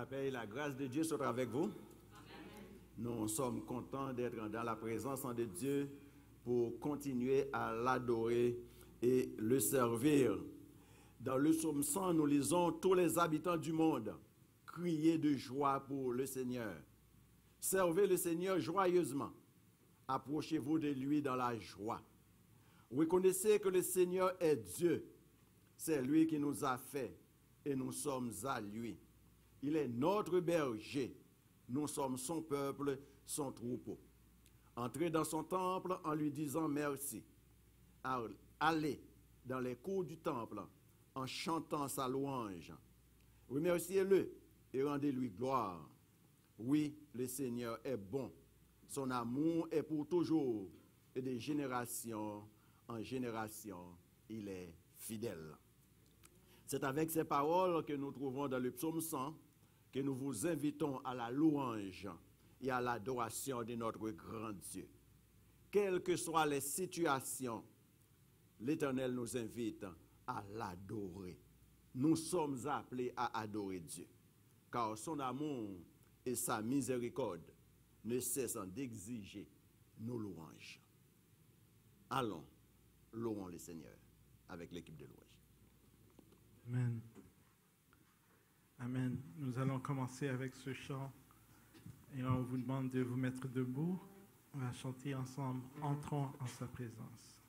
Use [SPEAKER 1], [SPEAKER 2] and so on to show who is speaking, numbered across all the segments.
[SPEAKER 1] La paix et la grâce de Dieu soient avec vous. Amen. Nous sommes contents d'être dans la présence de Dieu pour continuer à l'adorer et le servir. Dans le psaume 100, nous lisons « Tous les habitants du monde, criez de joie pour le Seigneur. Servez le Seigneur joyeusement. Approchez-vous de lui dans la joie. Reconnaissez que le Seigneur est Dieu. C'est lui qui nous a fait et nous sommes à lui. Il est notre berger. Nous sommes son peuple, son troupeau. Entrez dans son temple en lui disant merci. Allez dans les cours du temple en chantant sa louange. Remerciez-le et rendez-lui gloire. Oui, le Seigneur est bon. Son amour est pour toujours et de génération en génération, il est fidèle. C'est avec ces paroles que nous trouvons dans le psaume 100 que nous vous invitons à la louange et à l'adoration de notre grand Dieu. Quelles que soient les situations, l'Éternel nous invite à l'adorer. Nous sommes appelés à adorer Dieu, car son amour et sa miséricorde ne cessent d'exiger nos louanges. Allons, louons le Seigneur avec l'équipe de louange.
[SPEAKER 2] Amen. Amen. Nous allons commencer avec ce chant et on vous demande de vous mettre debout. On va chanter ensemble, entrons en sa présence.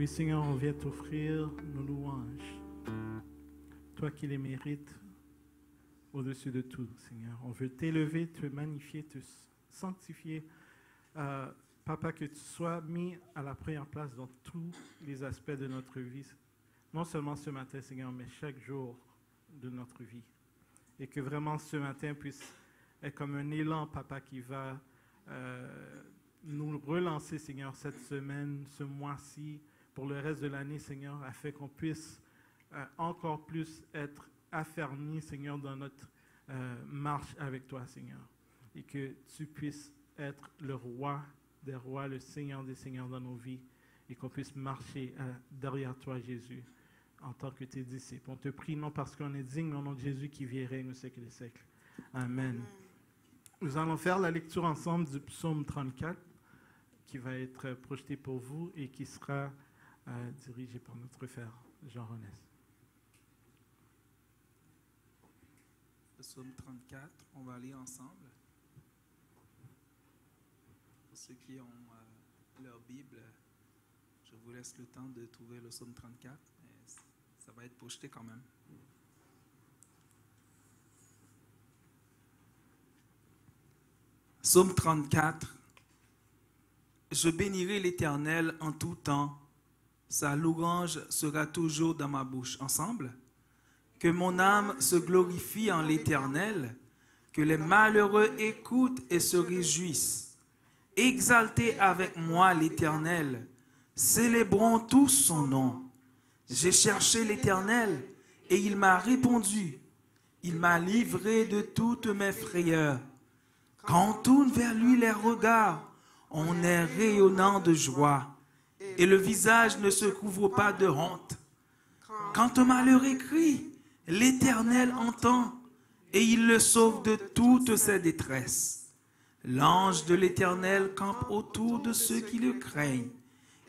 [SPEAKER 2] Seigneur, on vient t'offrir nos louanges. Toi qui les mérites au-dessus de tout, Seigneur. On veut t'élever, te magnifier, te sanctifier. Papa, que tu sois mis à la première place dans tous les aspects de notre vie. Non seulement ce matin, Seigneur, mais chaque jour de notre vie. Et que vraiment ce matin puisse être comme un élan, Papa, qui va nous relancer, Seigneur, cette semaine, ce mois-ci, pour le reste de l'année, Seigneur, afin qu'on puisse encore plus être affermis, Seigneur, dans notre marche avec toi, Seigneur. Et que tu puisses être le roi des rois, le Seigneur des seigneurs dans nos vies, et qu'on puisse marcher derrière toi, Jésus, en tant que tes disciples. On te prie, non parce qu'on est digne, mais au nom de Jésus qui vit et règne au siècle des siècles. Amen. Nous allons faire la lecture ensemble du psaume 34, qui va être projeté pour vous et qui sera dirigé par notre frère Jean-René.
[SPEAKER 3] Le psaume 34, on va lire ensemble. Pour ceux qui ont leur Bible, je vous laisse le temps de trouver le psaume 34, mais ça va être projeté quand même. Psaume 34. Je bénirai l'Éternel en tout temps. Sa louange sera toujours dans ma bouche. Ensemble. Que mon âme se glorifie en l'Éternel. Que les malheureux écoutent et se réjouissent. Exaltez avec moi l'Éternel. Célébrons tous son nom. J'ai cherché l'Éternel et il m'a répondu. Il m'a livré de toutes mes frayeurs. Quand on tourne vers lui les regards, on est rayonnant de joie et le visage ne se couvre pas de honte. Quand un malheureux crie, l'Éternel entend et il le sauve de toutes ses détresses. L'ange de l'Éternel campe autour de ceux qui le craignent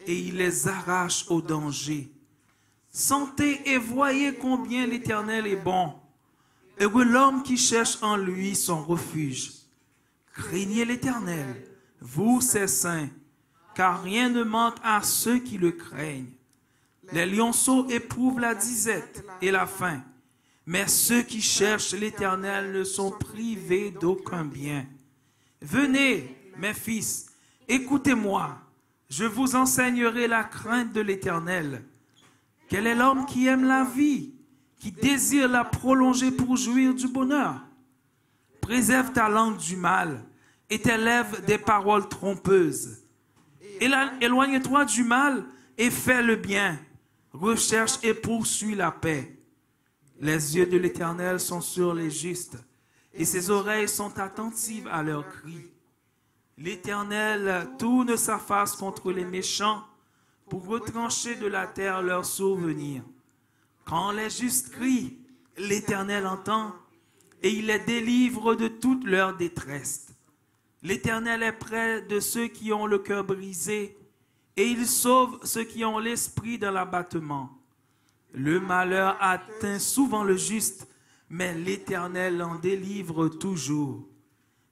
[SPEAKER 3] et il les arrache au danger. Sentez et voyez combien l'Éternel est bon. Heureux l'homme qui cherche en lui son refuge. Craignez l'Éternel, vous ses saints, car rien ne manque à ceux qui le craignent. Les lionceaux éprouvent la disette et la faim, mais ceux qui cherchent l'Éternel ne sont privés d'aucun bien. Venez, mes fils, écoutez-moi, je vous enseignerai la crainte de l'Éternel. Quel est l'homme qui aime la vie, qui désire la prolonger pour jouir du bonheur? Préserve ta langue du mal et tes lèvres des paroles trompeuses. Éloigne-toi du mal et fais le bien. Recherche et poursuis la paix. Les yeux de l'Éternel sont sur les justes et ses oreilles sont attentives à leurs cris. L'Éternel tourne sa face contre les méchants pour retrancher de la terre leurs souvenirs. Quand les justes crient, l'Éternel entend et il les délivre de toute leur détresse. L'Éternel est près de ceux qui ont le cœur brisé et il sauve ceux qui ont l'esprit dans l'abattement. Le malheur atteint souvent le juste, mais l'Éternel en délivre toujours.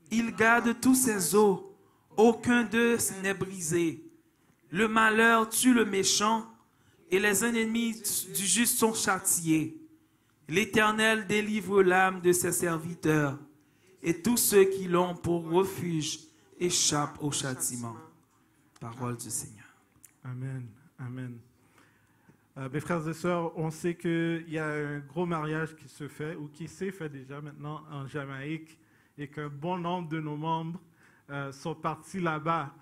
[SPEAKER 3] Il garde tous ses os, aucun d'eux n'est brisé. Le malheur tue le méchant et les ennemis du juste sont châtiés. L'Éternel délivre l'âme de ses serviteurs et tous ceux qui l'ont pour refuge échappent au châtiment. Parole du Seigneur.
[SPEAKER 2] Amen. Amen. Mes frères et sœurs, on sait qu'il y a un gros mariage qui se fait, ou qui s'est fait déjà maintenant en Jamaïque, et qu'un bon nombre de nos membres sont partis là-bas.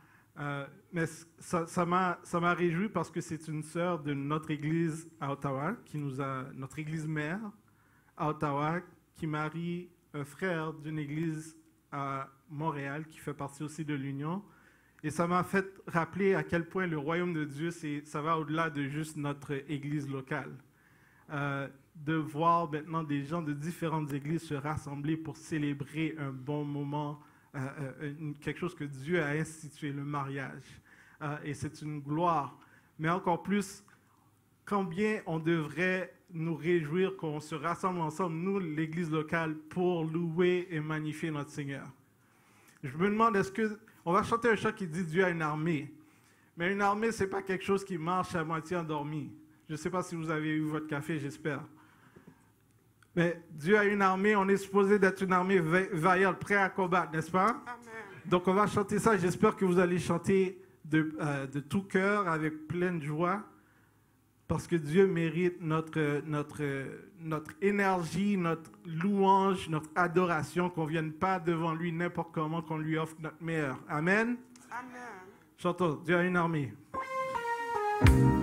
[SPEAKER 2] Mais ça m'a réjoui parce que c'est une sœur de notre église à Ottawa, notre église mère à Ottawa, qui marie un frère d'une église à Montréal, qui fait partie aussi de l'Union. Et ça m'a fait rappeler à quel point le royaume de Dieu, ça va au-delà de juste notre église locale. De voir maintenant des gens de différentes églises se rassembler pour célébrer un bon moment, quelque chose que Dieu a institué, le mariage. Et c'est une gloire. Mais encore plus, combien on devrait nous réjouir qu'on se rassemble ensemble, nous, l'église locale, pour louer et magnifier notre Seigneur. Je me demande, on va chanter un chant qui dit « Dieu a une armée ». Mais une armée, ce n'est pas quelque chose qui marche à moitié endormi. Je ne sais pas si vous avez eu votre café, j'espère. Mais Dieu a une armée, on est supposé d'être une armée vaillante, prêt à combattre, n'est-ce pas? Amen. Donc on va chanter ça, j'espère que vous allez chanter de tout cœur, avec pleine joie, parce que Dieu mérite notre énergie, notre louange, notre adoration, qu'on ne vienne pas devant lui n'importe comment, qu'on lui offre notre meilleur. Amen? Amen. Chantons, Dieu a une armée.
[SPEAKER 4] Armée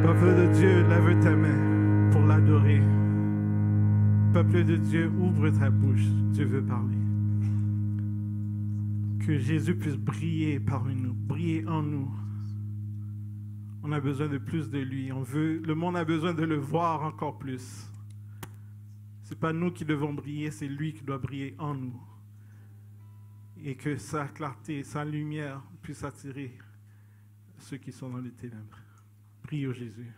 [SPEAKER 2] Peuple de Dieu, lève ta main pour l'adorer. Peuple de Dieu, ouvre ta bouche. Dieu veut parler. Que Jésus puisse briller parmi nous, briller en nous. On a besoin de plus de lui. Le monde a besoin de le voir encore plus. Ce n'est pas nous qui devons briller, c'est lui qui doit briller en nous. Et que sa clarté, sa lumière puisse attirer ceux qui sont dans les ténèbres. Prie au Jésus.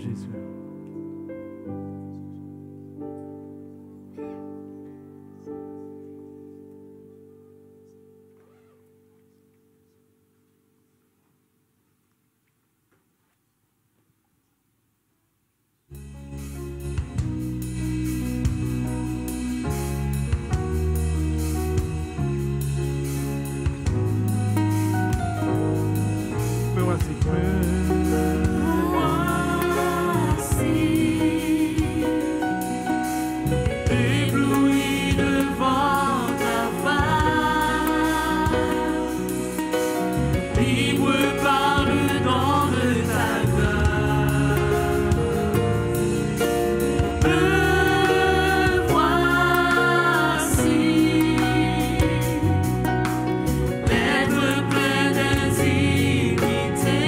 [SPEAKER 2] Jésus.
[SPEAKER 4] Ébloui devant ta face, libre par le don de ta grâce. Me voici, l'être plein d'intimité.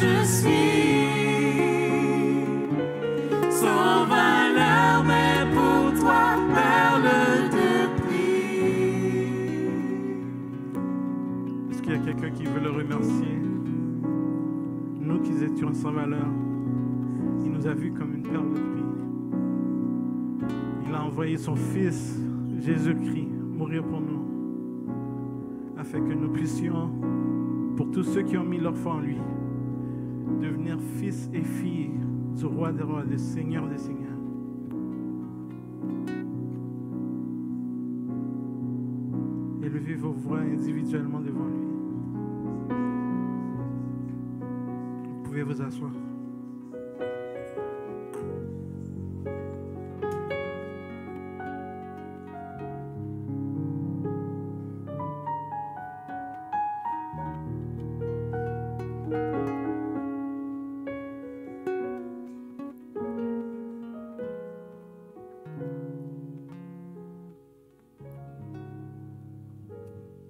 [SPEAKER 4] je suis sans valeur, mais pour toi, perle de prix.
[SPEAKER 2] Est-ce qu'il y a quelqu'un qui veut le remercier? Nous qui étions sans valeur, il nous a vus comme une perle de prix. Il a envoyé son Fils, Jésus-Christ, mourir pour nous, afin que nous puissions, pour tous ceux qui ont mis leur foi en lui, devenir fils et filles du roi des rois, du Seigneur des seigneurs. Élevez vos voix individuellement devant lui. Vous pouvez vous asseoir.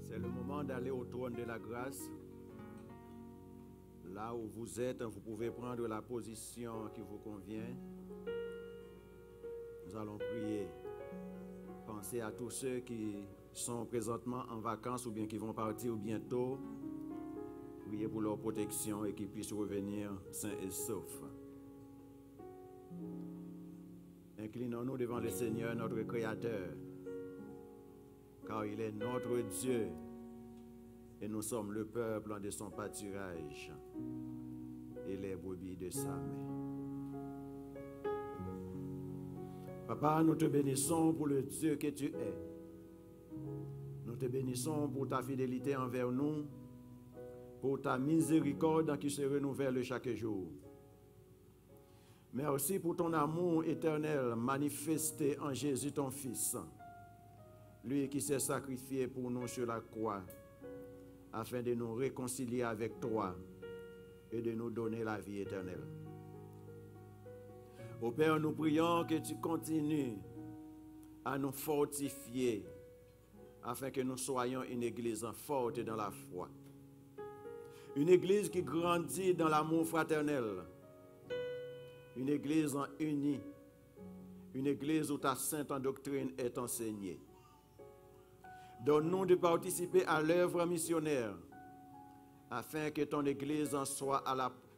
[SPEAKER 1] C'est le moment d'aller au trône de la grâce. Là où vous êtes, vous pouvez prendre la position qui vous convient. Nous allons prier. Pensez à tous ceux qui sont présentement en vacances ou bien qui vont partir bientôt. Priez pour leur protection et qu'ils puissent revenir sains et saufs. Inclinons-nous devant le Seigneur, notre Créateur, car il est notre Dieu et nous sommes le peuple de son pâturage et les brebis de sa main. Papa, nous te bénissons pour le Dieu que tu es. Nous te bénissons pour ta fidélité envers nous, pour ta miséricorde qui se renouvelle chaque jour. Merci pour ton amour éternel manifesté en Jésus ton Fils, lui qui s'est sacrifié pour nous sur la croix, afin de nous réconcilier avec toi et de nous donner la vie éternelle. Ô Père, nous prions que tu continues à nous fortifier afin que nous soyons une église forte dans la foi. Une église qui grandit dans l'amour fraternel. Une église unie. Une église où ta sainte doctrine est enseignée. Donne-nous de participer à l'œuvre missionnaire afin que ton église en soit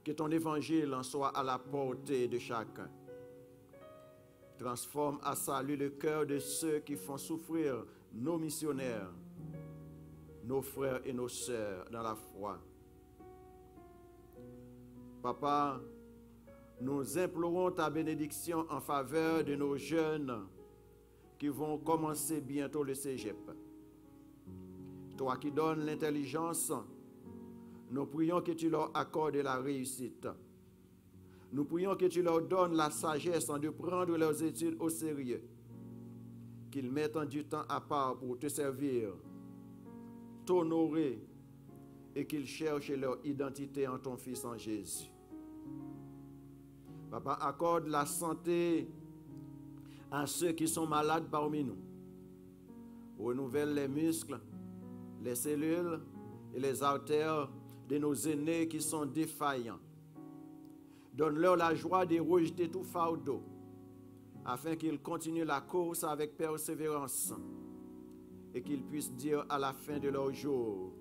[SPEAKER 1] que ton évangile en soit à la portée de chacun. Transforme à salut le cœur de ceux qui font souffrir nos missionnaires, nos frères et nos sœurs dans la foi. Papa, nous implorons ta bénédiction en faveur de nos jeunes qui vont commencer bientôt le cégep. Toi qui donnes l'intelligence, nous prions que tu leur accordes la réussite. Nous prions que tu leur donnes la sagesse de prendre leurs études au sérieux, qu'ils mettent du temps à part pour te servir, t'honorer et qu'ils cherchent leur identité en ton Fils en Jésus. Papa, accorde la santé à ceux qui sont malades parmi nous. Renouvelle les muscles, les cellules et les artères de nos aînés qui sont défaillants. Donne-leur la joie de rejeter tout fardeau, afin qu'ils continuent la course avec persévérance et qu'ils puissent dire à la fin de leur jour,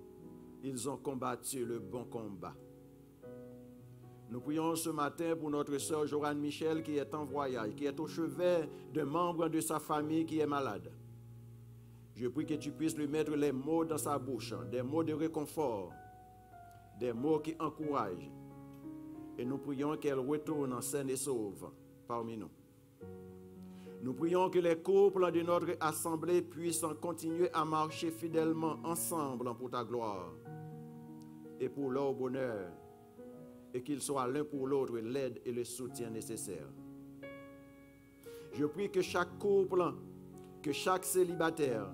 [SPEAKER 1] ils ont combattu le bon combat. Nous prions ce matin pour notre sœur Joanne Michel qui est en voyage, qui est au chevet d'un membre de sa famille qui est malade. Je prie que tu puisses lui mettre les mots dans sa bouche, des mots de réconfort, des mots qui encouragent. Et nous prions qu'elle retourne saine et sauve parmi nous. Nous prions que les couples de notre assemblée puissent continuer à marcher fidèlement ensemble pour ta gloire et pour leur bonheur, et qu'ils soient l'un pour l'autre l'aide et le soutien nécessaires. Je prie que chaque couple, que chaque célibataire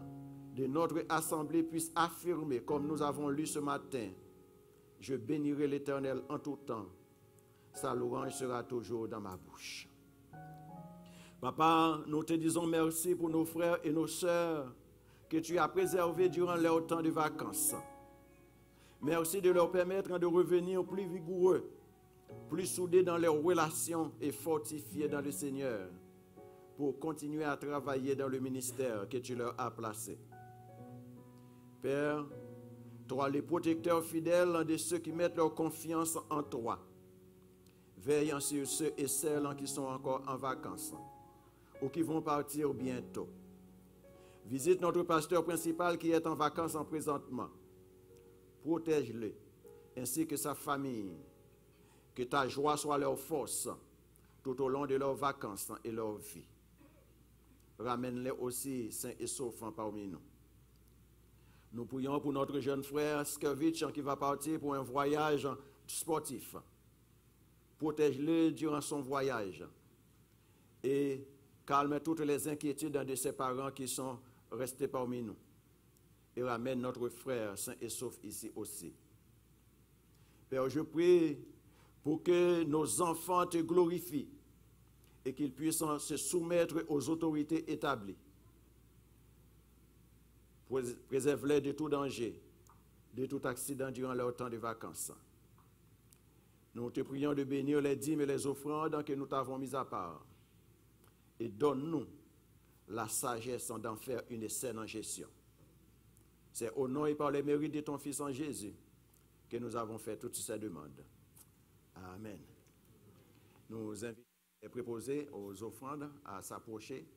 [SPEAKER 1] de notre assemblée puisse affirmer, comme nous avons lu ce matin, « Je bénirai l'Éternel en tout temps. Sa louange sera toujours dans ma bouche. » Papa, nous te disons merci pour nos frères et nos sœurs que tu as préservés durant leur temps de vacances. Merci de leur permettre de revenir plus vigoureux plus soudés dans leurs relations et fortifiés dans le Seigneur pour continuer à travailler dans le ministère que tu leur as placé. Père, toi, les protecteurs fidèles de ceux qui mettent leur confiance en toi, veillant sur ceux et celles qui sont encore en vacances ou qui vont partir bientôt. Visite notre pasteur principal qui est en vacances en présentement. Protège-le, ainsi que sa famille. Que ta joie soit leur force tout au long de leurs vacances et leur vie. Ramène-les aussi sains et saufs parmi nous. Nous prions pour notre jeune frère Skevich qui va partir pour un voyage sportif. Protège-le durant son voyage et calme toutes les inquiétudes de ses parents qui sont restés parmi nous. Et ramène notre frère sain et sauf ici aussi. Père, je prie pour que nos enfants te glorifient et qu'ils puissent se soumettre aux autorités établies. Préserve-les de tout danger, de tout accident durant leur temps de vacances. Nous te prions de bénir les dîmes et les offrandes que nous t'avons mises à part. Et donne-nous la sagesse d'en faire une saine gestion. C'est au nom et par les mérites de ton Fils en Jésus que nous avons fait toutes ces demandes. Amen. Nous invitons les préposés aux offrandes à s'approcher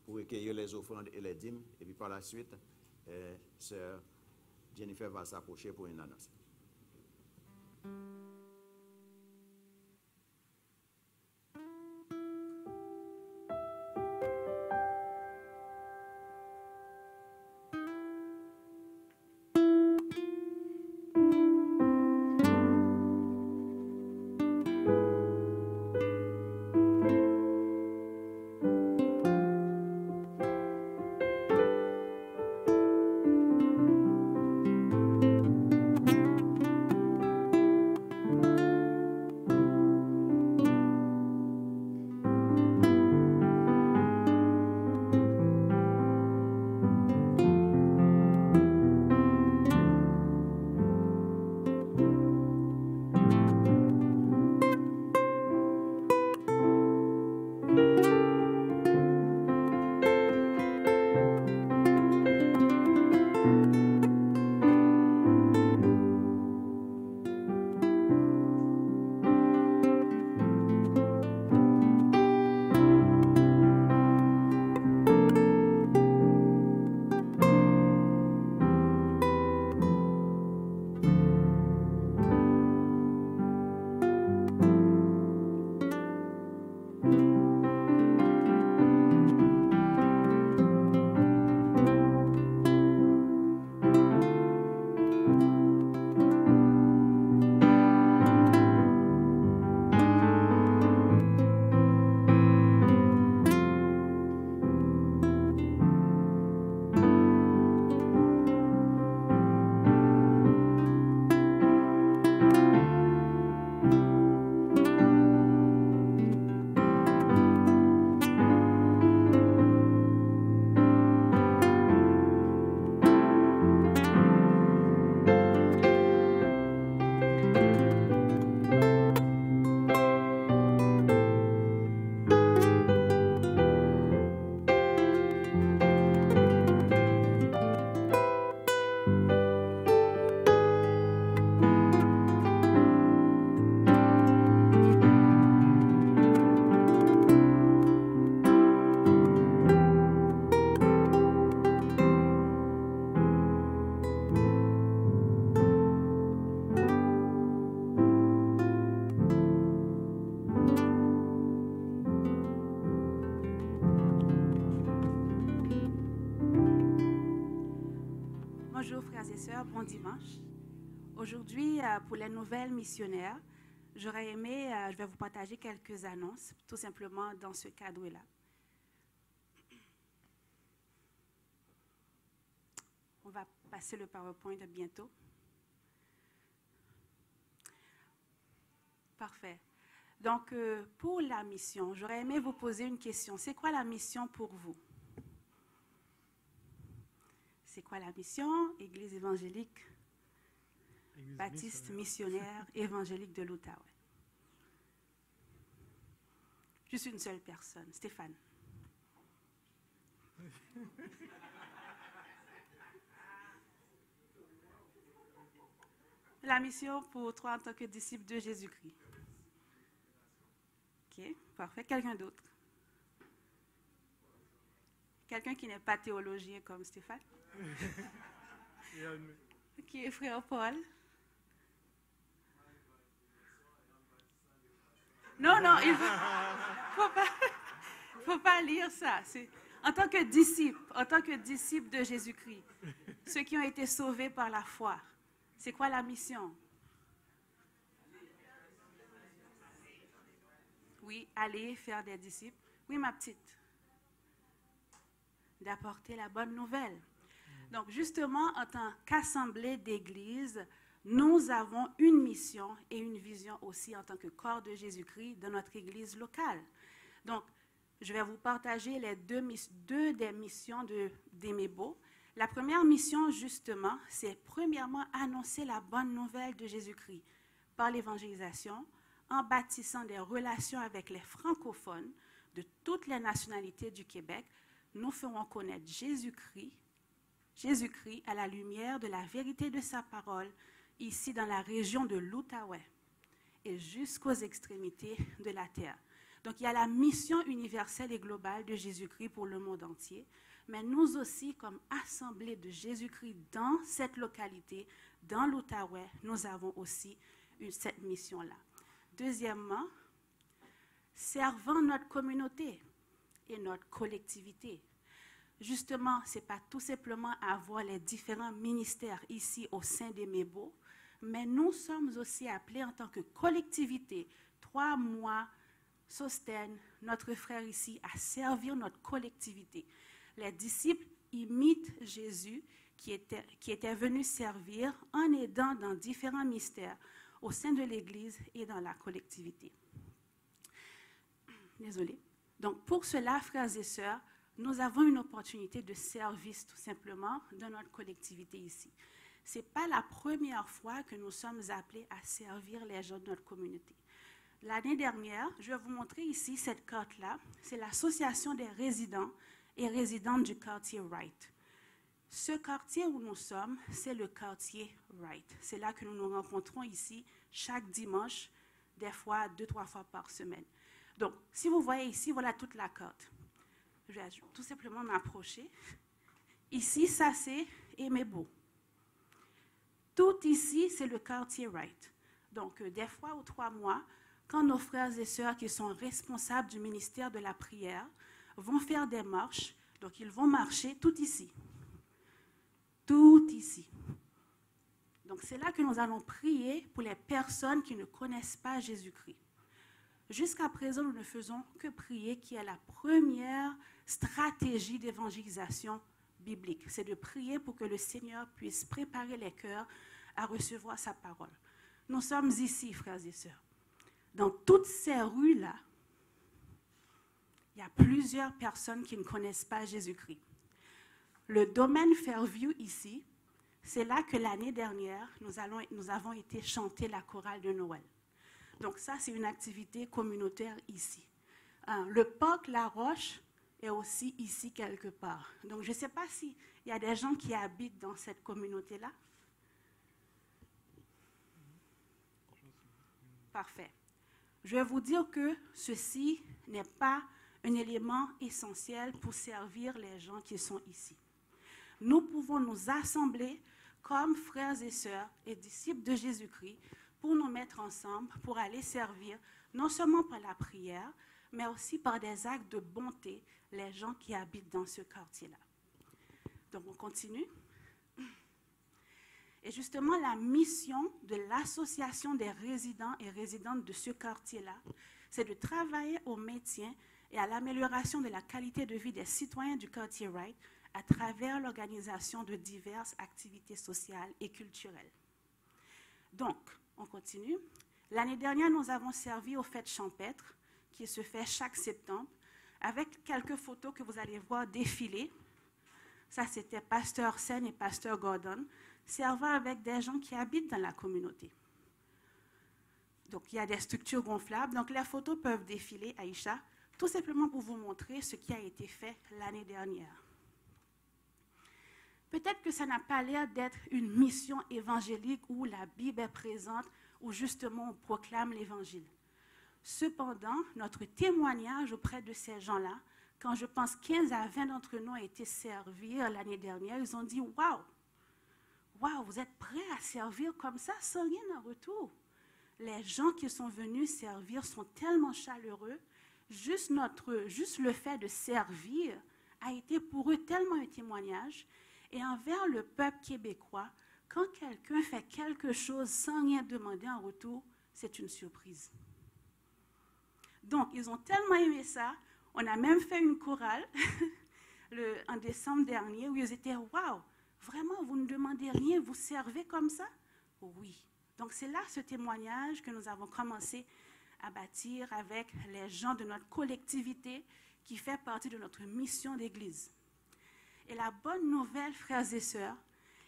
[SPEAKER 1] pour recueillir les offrandes et les dîmes. Et puis par la suite, Sœur Jennifer va s'approcher pour une annonce.
[SPEAKER 5] Bonjour frères et sœurs, bon dimanche. Aujourd'hui, pour les nouvelles missionnaires, j'aurais aimé, je vais vous partager quelques annonces, tout simplement dans ce cadre-là. On va passer le PowerPoint bientôt. Parfait. Donc, pour la mission, j'aurais aimé vous poser une question. C'est quoi la mission pour vous? C'est quoi la mission? Église évangélique baptiste missionnaire évangélique de l'Outaouais. Juste une seule personne. Stéphane. La mission pour toi en tant que disciple de Jésus-Christ. OK, parfait. Quelqu'un d'autre? Quelqu'un qui n'est pas théologien comme Stéphane? OK, frère Paul. Non, il ne faut pas lire ça. C'est, en tant que disciple de Jésus-Christ, ceux qui ont été sauvés par la foi, c'est quoi la mission? Oui, aller faire des disciples. Oui, ma petite. D'apporter la bonne nouvelle. Donc, justement, en tant qu'assemblée d'église, nous avons une mission et une vision aussi en tant que corps de Jésus-Christ dans notre église locale. Donc, je vais vous partager les deux des missions d'Emebo. La première mission, justement, c'est premièrement annoncer la bonne nouvelle de Jésus-Christ par l'évangélisation, en bâtissant des relations avec les francophones de toutes les nationalités du Québec. Nous ferons connaître Jésus-Christ à la lumière de la vérité de sa parole, ici dans la région de l'Outaouais et jusqu'aux extrémités de la terre. Donc, il y a la mission universelle et globale de Jésus-Christ pour le monde entier, mais nous aussi, comme assemblée de Jésus-Christ dans cette localité, dans l'Outaouais, nous avons aussi cette mission-là. Deuxièmement, servant notre communauté et notre collectivité. Justement, ce n'est pas tout simplement avoir les différents ministères ici au sein d'Emebo, mais nous sommes aussi appelés en tant que collectivité, 3 mois, Sostène, notre frère ici, à servir notre collectivité. Les disciples imitent Jésus qui était venu servir en aidant dans différents mystères au sein de l'Église et dans la collectivité. Désolée. Donc, pour cela, frères et sœurs, nous avons une opportunité de service, tout simplement, dans notre collectivité ici. Ce n'est pas la première fois que nous sommes appelés à servir les gens de notre communauté. L'année dernière, je vais vous montrer ici cette carte-là. C'est l'association des résidents et résidentes du quartier Wright. Ce quartier où nous sommes, c'est le quartier Wright. C'est là que nous nous rencontrons ici chaque dimanche, des fois 2-3 fois par semaine. Donc, si vous voyez ici, voilà toute la carte. Je vais tout simplement m'approcher. Ici, ça c'est Emebo. Tout ici, c'est le quartier Wright. Donc, des fois ou 3 mois, quand nos frères et sœurs qui sont responsables du ministère de la prière vont faire des marches, donc ils vont marcher tout ici. Tout ici. Donc, c'est là que nous allons prier pour les personnes qui ne connaissent pas Jésus-Christ. Jusqu'à présent, nous ne faisons que prier, qui est la première stratégie d'évangélisation biblique. C'est de prier pour que le Seigneur puisse préparer les cœurs à recevoir sa parole. Nous sommes ici, frères et sœurs. Dans toutes ces rues-là, il y a plusieurs personnes qui ne connaissent pas Jésus-Christ. Le domaine Fairview ici, c'est là que l'année dernière, nous avons été chanter la chorale de Noël. Donc ça, c'est une activité communautaire ici. Le parc La Roche est aussi ici quelque part. Donc je ne sais pas s'il y a des gens qui habitent dans cette communauté-là. Parfait. Je vais vous dire que ceci n'est pas un élément essentiel pour servir les gens qui sont ici. Nous pouvons nous assembler comme frères et sœurs et disciples de Jésus-Christ pour nous mettre ensemble, pour aller servir, non seulement par la prière, mais aussi par des actes de bonté, les gens qui habitent dans ce quartier-là. Donc, on continue. Et justement, la mission de l'association des résidents et résidentes de ce quartier-là, c'est de travailler au maintien et à l'amélioration de la qualité de vie des citoyens du quartier Wright à travers l'organisation de diverses activités sociales et culturelles. Donc, on continue. L'année dernière, nous avons servi aux fêtes champêtres qui se fait chaque septembre avec quelques photos que vous allez voir défiler. Ça, c'était Pasteur Sen et Pasteur Gordon, servant avec des gens qui habitent dans la communauté. Donc, il y a des structures gonflables. Donc, les photos peuvent défiler, Aïcha. tout simplement pour vous montrer ce qui a été fait l'année dernière. Peut-être que ça n'a pas l'air d'être une mission évangélique où la Bible est présente, où justement on proclame l'Évangile. Cependant, notre témoignage auprès de ces gens-là, quand je pense 15 à 20 d'entre nous ont été servir l'année dernière, ils ont dit « Waouh, waouh, vous êtes prêts à servir comme ça sans rien en retour. » Les gens qui sont venus servir sont tellement chaleureux. Juste le fait de servir a été pour eux tellement un témoignage. Et envers le peuple québécois, quand quelqu'un fait quelque chose sans rien demander en retour, c'est une surprise. Donc, ils ont tellement aimé ça. On a même fait une chorale en décembre dernier où ils étaient « Waouh, vraiment, vous ne demandez rien, vous servez comme ça ?» Oui. Donc, c'est là ce témoignage que nous avons commencé à bâtir avec les gens de notre collectivité qui fait partie de notre mission d'Église. Et la bonne nouvelle, frères et sœurs,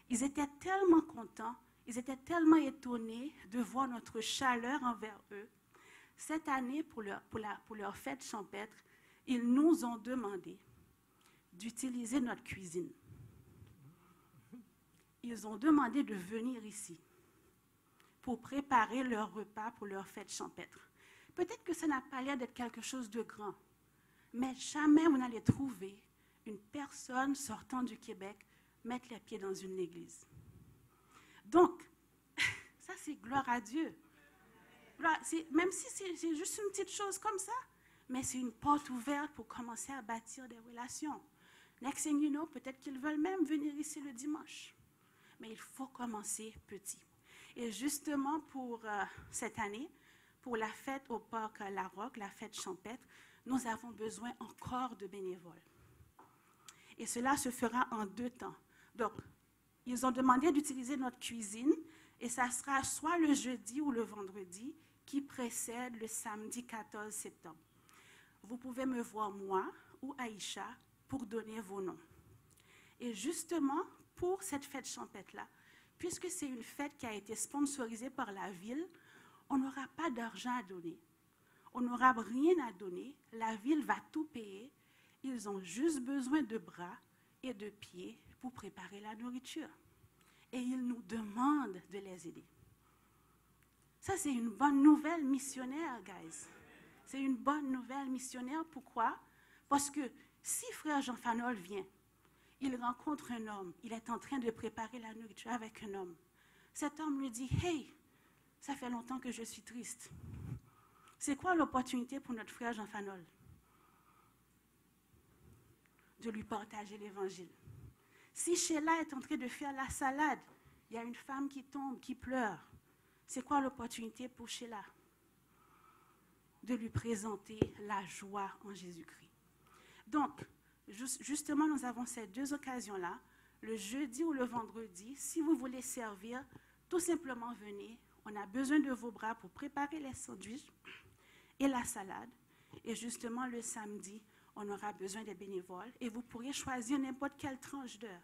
[SPEAKER 5] ils étaient tellement contents, ils étaient tellement étonnés de voir notre chaleur envers eux. Cette année, pour leur fête champêtre, ils nous ont demandé d'utiliser notre cuisine. Ils ont demandé de venir ici pour préparer leur repas pour leur fête champêtre. Peut-être que ça n'a pas l'air d'être quelque chose de grand, mais jamais vous n'allez trouver une personne sortant du Québec mettre les pieds dans une église. Donc, ça c'est gloire à Dieu. Même si c'est juste une petite chose comme ça, mais c'est une porte ouverte pour commencer à bâtir des relations. Next thing you know, peut-être qu'ils veulent même venir ici le dimanche. Mais il faut commencer petit. Et justement pour cette année, pour la fête au parc La Roque, la fête champêtre, nous avons besoin encore de bénévoles. Et cela se fera en 2 temps. Donc, ils ont demandé d'utiliser notre cuisine et ça sera soit le jeudi ou le vendredi qui précède le samedi 14 septembre. Vous pouvez me voir, moi ou Aïcha, pour donner vos noms. Et justement, pour cette fête champêtre-là, puisque c'est une fête qui a été sponsorisée par la ville, on n'aura pas d'argent à donner. On n'aura rien à donner. La ville va tout payer. Ils ont juste besoin de bras et de pieds pour préparer la nourriture. Et ils nous demandent de les aider. Ça, c'est une bonne nouvelle missionnaire, guys. C'est une bonne nouvelle missionnaire. Pourquoi? Parce que si frère Jean Fanol vient, il rencontre un homme, il est en train de préparer la nourriture avec un homme. Cet homme lui dit, « Hey, ça fait longtemps que je suis triste. C'est quoi l'opportunité pour notre frère Jean Fanol? De lui partager l'évangile. Si Sheila est en train de faire la salade, il y a une femme qui tombe, qui pleure. C'est quoi l'opportunité pour Sheila? De lui présenter la joie en Jésus-Christ. Donc, justement, nous avons ces 2 occasions-là, le jeudi ou le vendredi. Si vous voulez servir, tout simplement venez. On a besoin de vos bras pour préparer les sandwichs et la salade. Et justement, le samedi, on aura besoin des bénévoles et vous pourrez choisir n'importe quelle tranche d'heure.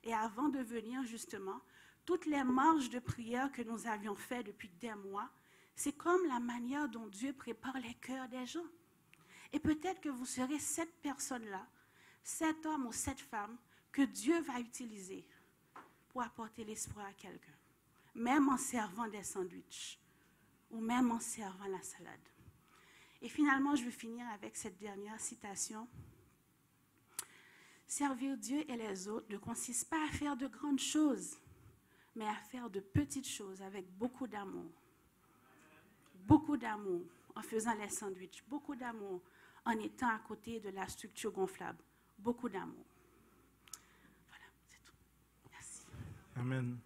[SPEAKER 5] Et avant de venir, justement, toutes les marches de prière que nous avions faites depuis des mois, c'est comme la manière dont Dieu prépare les cœurs des gens. Et peut-être que vous serez cette personne-là, cet homme ou cette femme que Dieu va utiliser pour apporter l'espoir à quelqu'un, même en servant des sandwichs ou même en servant la salade. Et finalement, je vais finir avec cette dernière citation. Servir Dieu et les autres ne consiste pas à faire de grandes choses, mais à faire de petites choses avec beaucoup d'amour. Beaucoup d'amour en faisant les sandwichs, beaucoup d'amour en étant à côté de la structure gonflable, beaucoup d'amour. Voilà, c'est tout. Merci.
[SPEAKER 2] Amen.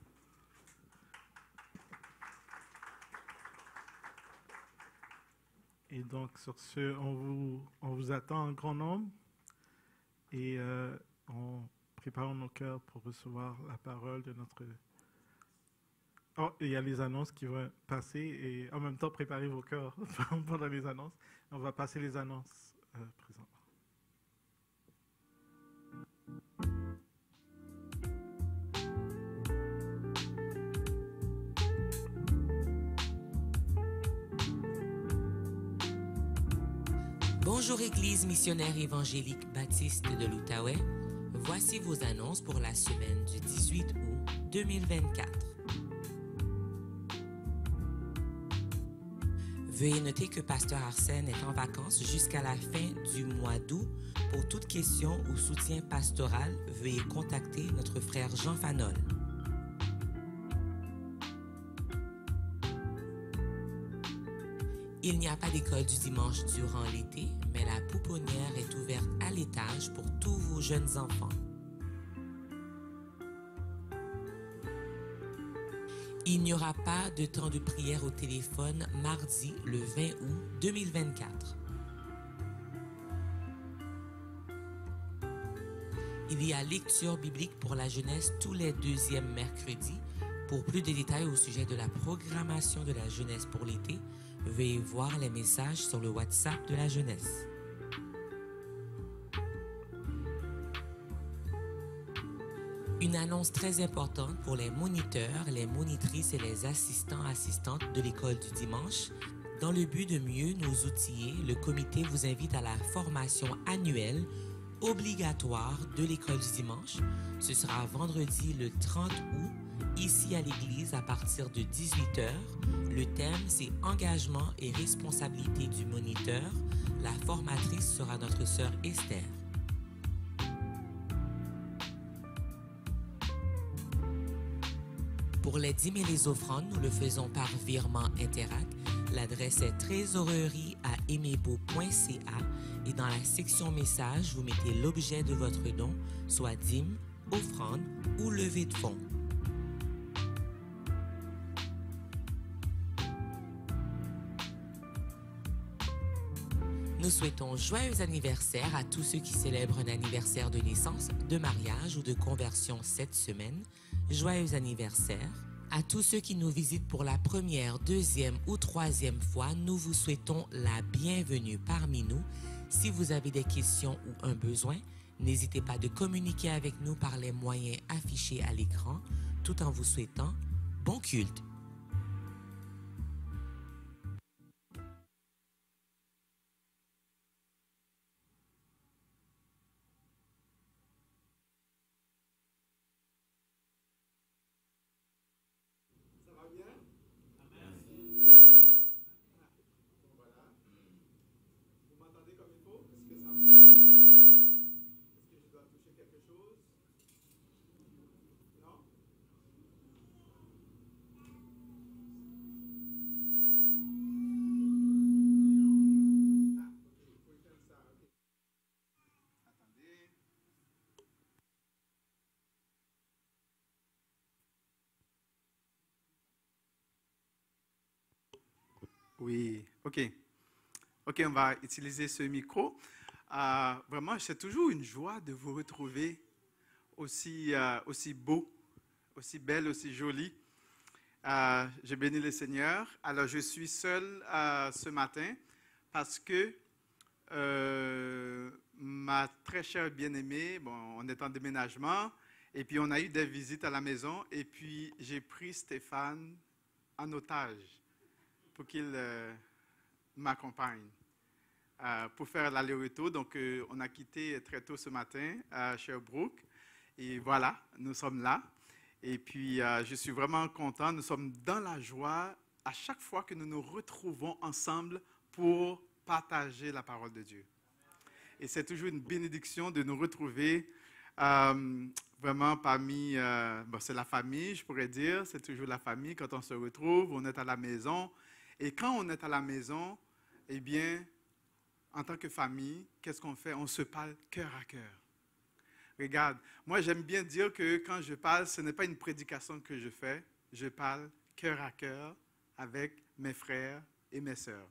[SPEAKER 2] Et donc, sur ce, on vous attend en grand nombre et on prépare nos cœurs pour recevoir la parole de notre... Oh, il y a les annonces qui vont passer et en même temps, préparez vos cœurs pendant les annonces. On va passer les annonces présentement.
[SPEAKER 6] Bonjour Église missionnaire évangélique baptiste de l'Outaouais. Voici vos annonces pour la semaine du 18 août 2024. Veuillez noter que Pasteur Arsène est en vacances jusqu'à la fin du mois d'août. Pour toute question ou soutien pastoral, veuillez contacter notre frère Jean Fanol. Il n'y a pas d'école du dimanche durant l'été, mais la pouponnière est ouverte à l'étage pour tous vos jeunes enfants. Il n'y aura pas de temps de prière au téléphone mardi le 20 août 2024. Il y a lecture biblique pour la jeunesse tous les deuxièmes mercredis. Pour plus de détails au sujet de la programmation de la jeunesse pour l'été, veuillez voir les messages sur le WhatsApp de la jeunesse. Une annonce très importante pour les moniteurs, les monitrices et les assistantes de l'école du dimanche. Dans le but de mieux nous outiller, le comité vous invite à la formation annuelle obligatoire de l'école du dimanche. Ce sera vendredi le 30 août, ici à l'église à partir de 18h. Le thème, c'est engagement et responsabilité du moniteur. La formatrice sera notre sœur Esther. Pour les dîmes et les offrandes, nous le faisons par virement Interac. L'adresse est trésorerie@emebo.ca et dans la section message, vous mettez l'objet de votre don, soit dîme, offrande ou levée de fonds. Nous souhaitons joyeux anniversaire à tous ceux qui célèbrent un anniversaire de naissance, de mariage ou de conversion cette semaine. Joyeux anniversaire. À tous ceux qui nous visitent pour la première, deuxième ou troisième fois, nous vous souhaitons la bienvenue parmi nous. Si vous avez des questions ou un besoin, n'hésitez pas de communiquer avec nous par les moyens affichés à l'écran, tout en vous souhaitant bon culte.
[SPEAKER 7] Oui, OK. OK, on va utiliser ce micro. Vraiment, c'est toujours une joie de vous retrouver aussi beau, aussi belle, aussi jolie. Je bénis le Seigneur. Alors, je suis seul ce matin parce que ma très chère bien-aimée, on est en déménagement et puis on a eu des visites à la maison et puis j'ai pris Stéphane en otage pour qu'il m'accompagne pour faire l'aller-retour. Donc, on a quitté très tôt ce matin à Sherbrooke. Et voilà, nous sommes là. Et puis, je suis vraiment content. Nous sommes dans la joie à chaque fois que nous nous retrouvons ensemble pour partager la parole de Dieu. Et c'est toujours une bénédiction de nous retrouver vraiment parmi... c'est la famille, je pourrais dire. C'est toujours la famille. Quand on se retrouve, on est à la maison. Et quand on est à la maison, eh bien, en tant que famille, qu'est-ce qu'on fait? On se parle cœur à cœur. Regarde, moi j'aime bien dire que quand je parle, ce n'est pas une prédication que je fais, je parle cœur à cœur avec mes frères et mes sœurs.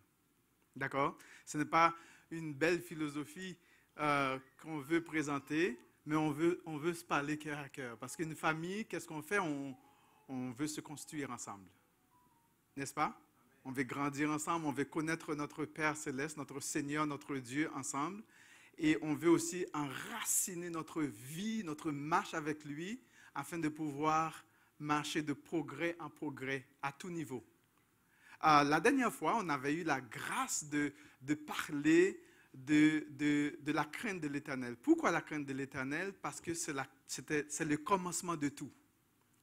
[SPEAKER 7] D'accord? Ce n'est pas une belle philosophie qu'on veut présenter, mais on veut se parler cœur à cœur. Parce qu'une famille, qu'est-ce qu'on fait? On veut se construire ensemble. N'est-ce pas? On veut grandir ensemble, on veut connaître notre Père Céleste, notre Seigneur, notre Dieu ensemble. Et on veut aussi enraciner notre vie, notre marche avec lui, afin de pouvoir marcher de progrès en progrès à tout niveau. La dernière fois, on avait eu la grâce de parler de la crainte de l'Éternel. Pourquoi la crainte de l'Éternel? Parce que c'est le commencement de tout.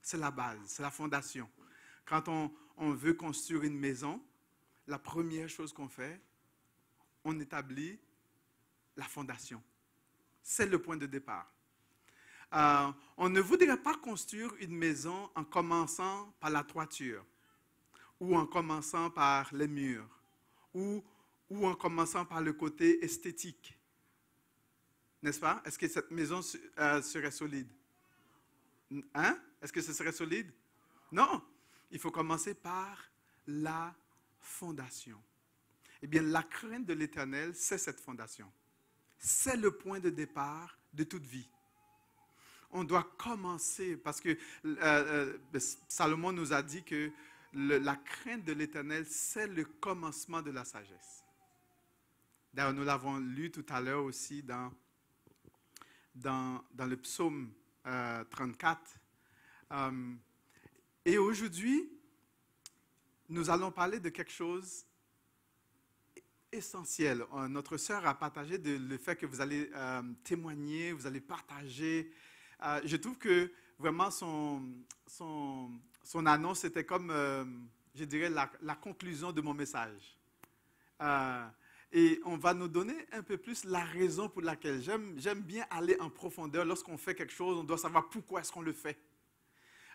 [SPEAKER 7] C'est la base, c'est la fondation. Quand on veut construire une maison, la première chose qu'on fait, on établit la fondation. C'est le point de départ. On ne voudrait pas construire une maison en commençant par la toiture, ou en commençant par les murs, ou en commençant par le côté esthétique. N'est-ce pas? Est-ce que cette maison serait solide? Hein? Est-ce que ce serait solide? Non. Il faut commencer par la fondation. Eh bien, la crainte de l'Éternel, c'est cette fondation. C'est le point de départ de toute vie. On doit commencer, parce que Salomon nous a dit que la crainte de l'Éternel, c'est le commencement de la sagesse. D'ailleurs, nous l'avons lu tout à l'heure aussi dans le psaume 34. Et aujourd'hui, nous allons parler de quelque chose essentiel. Notre sœur a partagé le fait que vous allez témoigner, vous allez partager. Je trouve que vraiment son annonce était comme, je dirais, la conclusion de mon message. Et on va nous donner un peu plus la raison pour laquelle j'aime bien aller en profondeur. Lorsqu'on fait quelque chose, on doit savoir pourquoi est-ce qu'on le fait.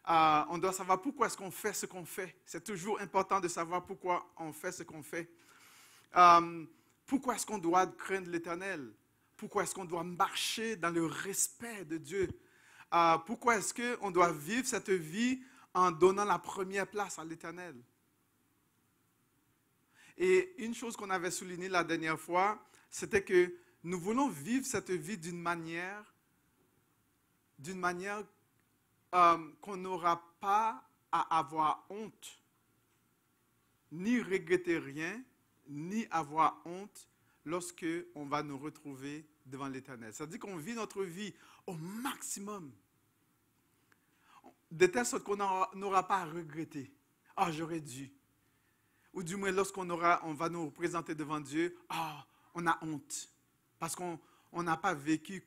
[SPEAKER 7] On doit savoir pourquoi est-ce qu'on fait ce qu'on fait. C'est toujours important de savoir pourquoi on fait ce qu'on fait. Pourquoi est-ce qu'on doit craindre l'Éternel? Pourquoi est-ce qu'on doit marcher dans le respect de Dieu? Pourquoi est-ce qu'on doit vivre cette vie en donnant la première place à l'Éternel? Et une chose qu'on avait soulignée la dernière fois, c'était que nous voulons vivre cette vie d'une manière qu'on n'aura pas à avoir honte, ni regretter rien, ni avoir honte lorsque on va nous retrouver devant l'Éternel. C'est-à-dire qu'on vit notre vie au maximum, de telle sorte qu'on n'aura pas à regretter. « Ah, j'aurais dû. » Ou du moins, lorsqu'on va nous présenter devant Dieu, « Ah, on a honte. » Parce qu'on n'a pas vécu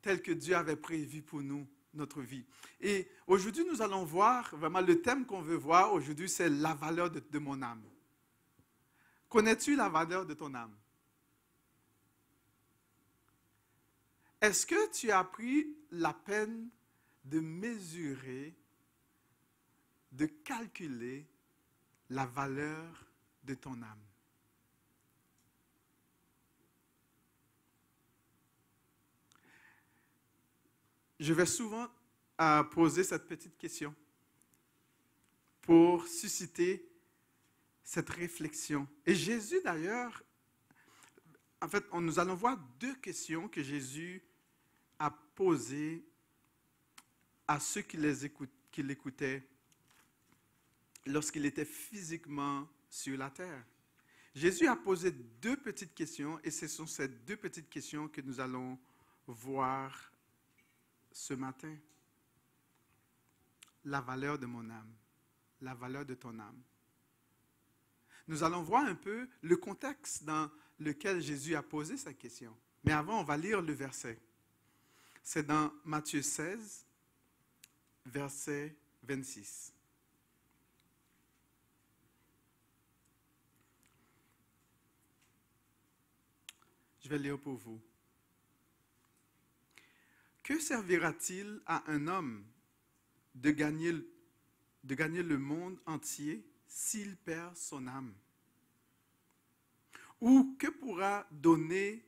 [SPEAKER 7] tel que Dieu avait prévu pour nous, notre vie. Et aujourd'hui, nous allons voir, vraiment le thème qu'on veut voir aujourd'hui, c'est la valeur de mon âme. Connais-tu la valeur de ton âme? Est-ce que tu as pris la peine de mesurer, de calculer la valeur de ton âme? Je vais souvent poser cette petite question pour susciter cette réflexion. Et Jésus, d'ailleurs, en fait, nous allons voir deux questions que Jésus a posées à ceux qui l'écoutaient lorsqu'il était physiquement sur la terre. Jésus a posé deux petites questions et ce sont ces deux petites questions que nous allons voir ce matin. La valeur de mon âme, la valeur de ton âme. Nous allons voir un peu le contexte dans lequel Jésus a posé cette question. Mais avant, on va lire le verset. C'est dans Matthieu 16, verset 26. Je vais lire pour vous. Que servira-t-il à un homme de gagner le monde entier s'il perd son âme? Ou que pourra donner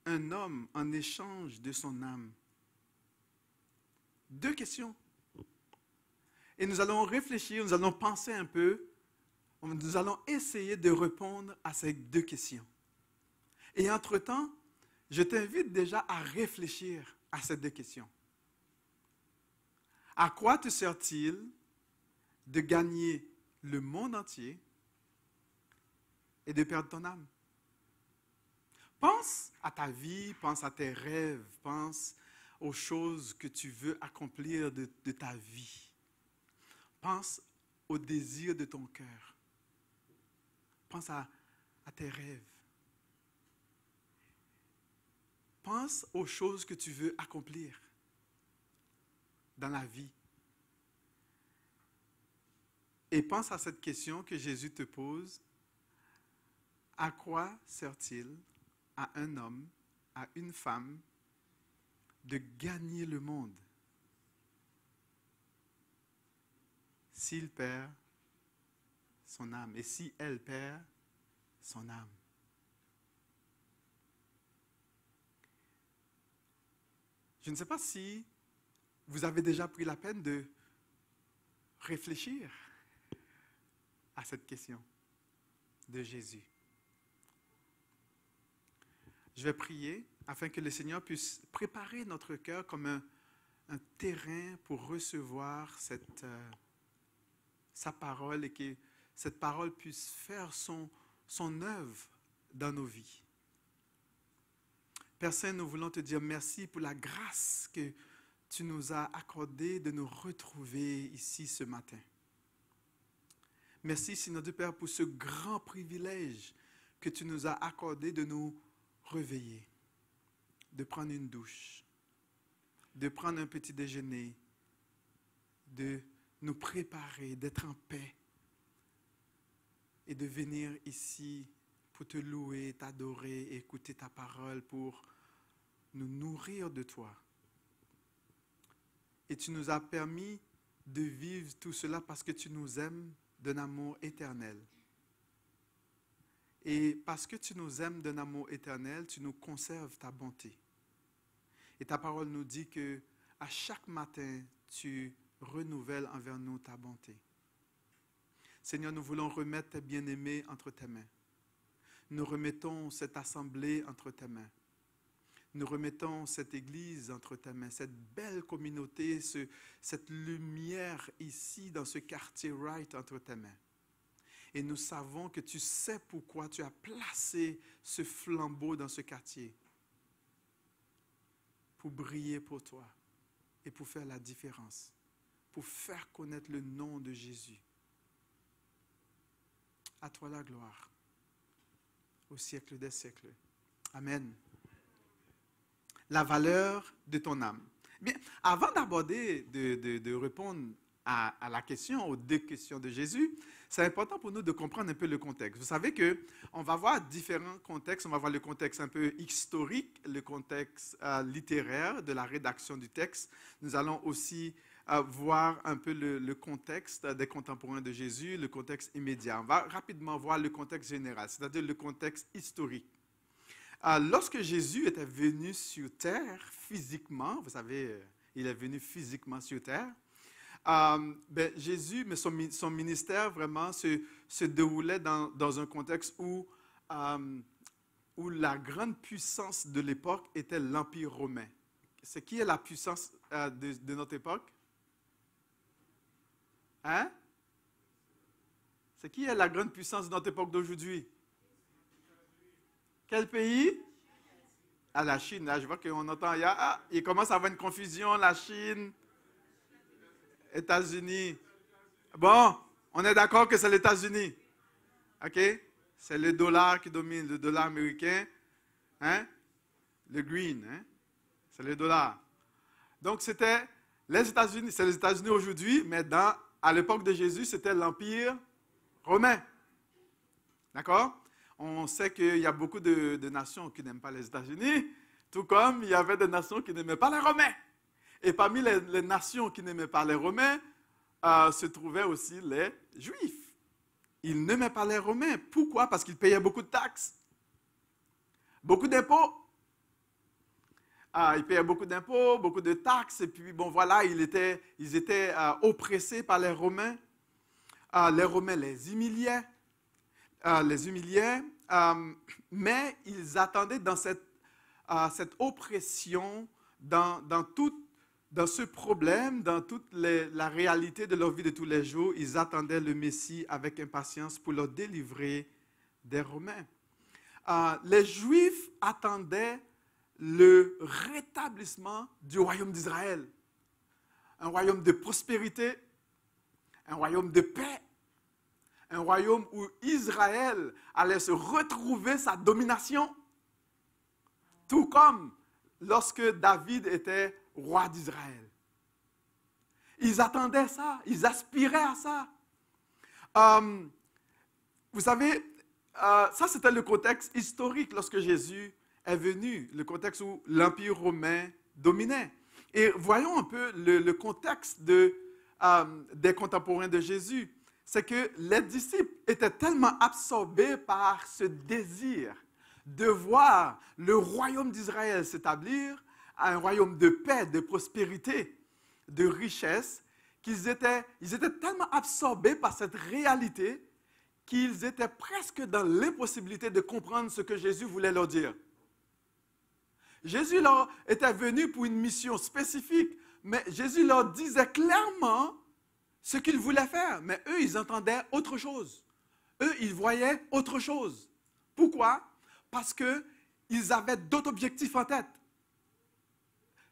[SPEAKER 7] un homme en échange de son âme? Deux questions. Et nous allons réfléchir, nous allons penser un peu, nous allons essayer de répondre à ces deux questions. Et entre-temps, je t'invite déjà à réfléchir à ces deux questions. À quoi te sert-il de gagner le monde entier et de perdre ton âme? Pense à ta vie, pense à tes rêves, pense aux choses que tu veux accomplir de ta vie. Pense aux désirs de ton cœur. Pense à tes rêves. pense aux choses que tu veux accomplir dans la vie. Et pense à cette question que Jésus te pose. À quoi sert-il à un homme, à une femme, de gagner le monde s'il perd son âme et si elle perd son âme? Je ne sais pas si vous avez déjà pris la peine de réfléchir à cette question de Jésus. Je vais prier afin que le Seigneur puisse préparer notre cœur comme un terrain pour recevoir sa parole et que cette parole puisse faire son œuvre dans nos vies. Père Saint, nous voulons te dire merci pour la grâce que tu nous as accordée de nous retrouver ici ce matin. Merci, Seigneur Dieu Père, pour ce grand privilège que tu nous as accordé de nous réveiller, de prendre une douche, de prendre un petit déjeuner, de nous préparer, d'être en paix et de venir ici pour te louer, t'adorer, écouter ta parole, pour nous nourrir de toi. Et tu nous as permis de vivre tout cela parce que tu nous aimes d'un amour éternel. Et parce que tu nous aimes d'un amour éternel, tu nous conserves ta bonté. Et ta parole nous dit que à chaque matin, tu renouvelles envers nous ta bonté. Seigneur, nous voulons remettre tes bien-aimés entre tes mains. Nous remettons cette assemblée entre tes mains. Nous remettons cette église entre tes mains, cette belle communauté, cette lumière ici dans ce quartier Wright entre tes mains. Et nous savons que tu sais pourquoi tu as placé ce flambeau dans ce quartier. Pour briller pour toi et pour faire la différence. Pour faire connaître le nom de Jésus. À toi la gloire. Au siècle des siècles. Amen. La valeur de ton âme. Bien, avant d'aborder, de répondre à la question, aux deux questions de Jésus, c'est important pour nous de comprendre un peu le contexte. Vous savez qu'on va voir différents contextes. On va voir le contexte un peu historique, le contexte littéraire de la rédaction du texte. Nous allons aussi voir un peu le contexte des contemporains de Jésus, le contexte immédiat. On va rapidement voir le contexte général, c'est-à-dire le contexte historique. Lorsque Jésus était venu sur terre physiquement, vous savez, il est venu physiquement sur terre, Jésus, mais son ministère vraiment se déroulait dans un contexte où la grande puissance de l'époque était l'Empire romain. C'est qui est la puissance de notre époque? Hein? C'est qui est la grande puissance de notre époque d'aujourd'hui? Quel pays? Ah, la Chine. Là, je vois qu'on entend, il commence à avoir une confusion, la Chine, États-Unis. Bon, on est d'accord que c'est les États-Unis. OK? C'est le dollar qui domine, le dollar américain. Hein? Le green. Hein? C'est le dollar. Donc, c'était les États-Unis. C'est les États-Unis aujourd'hui, mais à l'époque de Jésus, c'était l'Empire romain. D'accord? On sait qu'il y a beaucoup de nations qui n'aiment pas les États-Unis, tout comme il y avait des nations qui n'aimaient pas les Romains. Et parmi les nations qui n'aimaient pas les Romains, se trouvaient aussi les Juifs. Ils n'aimaient pas les Romains. Pourquoi? Parce qu'ils payaient beaucoup de taxes, beaucoup d'impôts. Ils payaient beaucoup d'impôts, beaucoup de taxes, et puis bon voilà, ils étaient oppressés par les Romains. Les Romains les humiliaient. Mais ils attendaient dans cette oppression, dans ce problème, dans toute la réalité de leur vie de tous les jours, ils attendaient le Messie avec impatience pour leur délivrer des Romains. Les Juifs attendaient le rétablissement du royaume d'Israël. Un royaume de prospérité, un royaume de paix, un royaume où Israël allait se retrouver sa domination, tout comme lorsque David était roi d'Israël. Ils attendaient ça, ils aspiraient à ça. Vous savez, ça c'était le contexte historique lorsque Jésus est venu, le contexte où l'Empire romain dominait. Et voyons un peu le contexte des contemporains de Jésus. C'est que les disciples étaient tellement absorbés par ce désir de voir le royaume d'Israël s'établir, un royaume de paix, de prospérité, de richesse, qu'ils étaient tellement absorbés par cette réalité qu'ils étaient presque dans l'impossibilité de comprendre ce que Jésus voulait leur dire. Jésus leur était venu pour une mission spécifique, mais Jésus leur disait clairement ce qu'il voulait faire. Mais eux, ils entendaient autre chose. Eux, ils voyaient autre chose. Pourquoi? Parce qu'ils avaient d'autres objectifs en tête.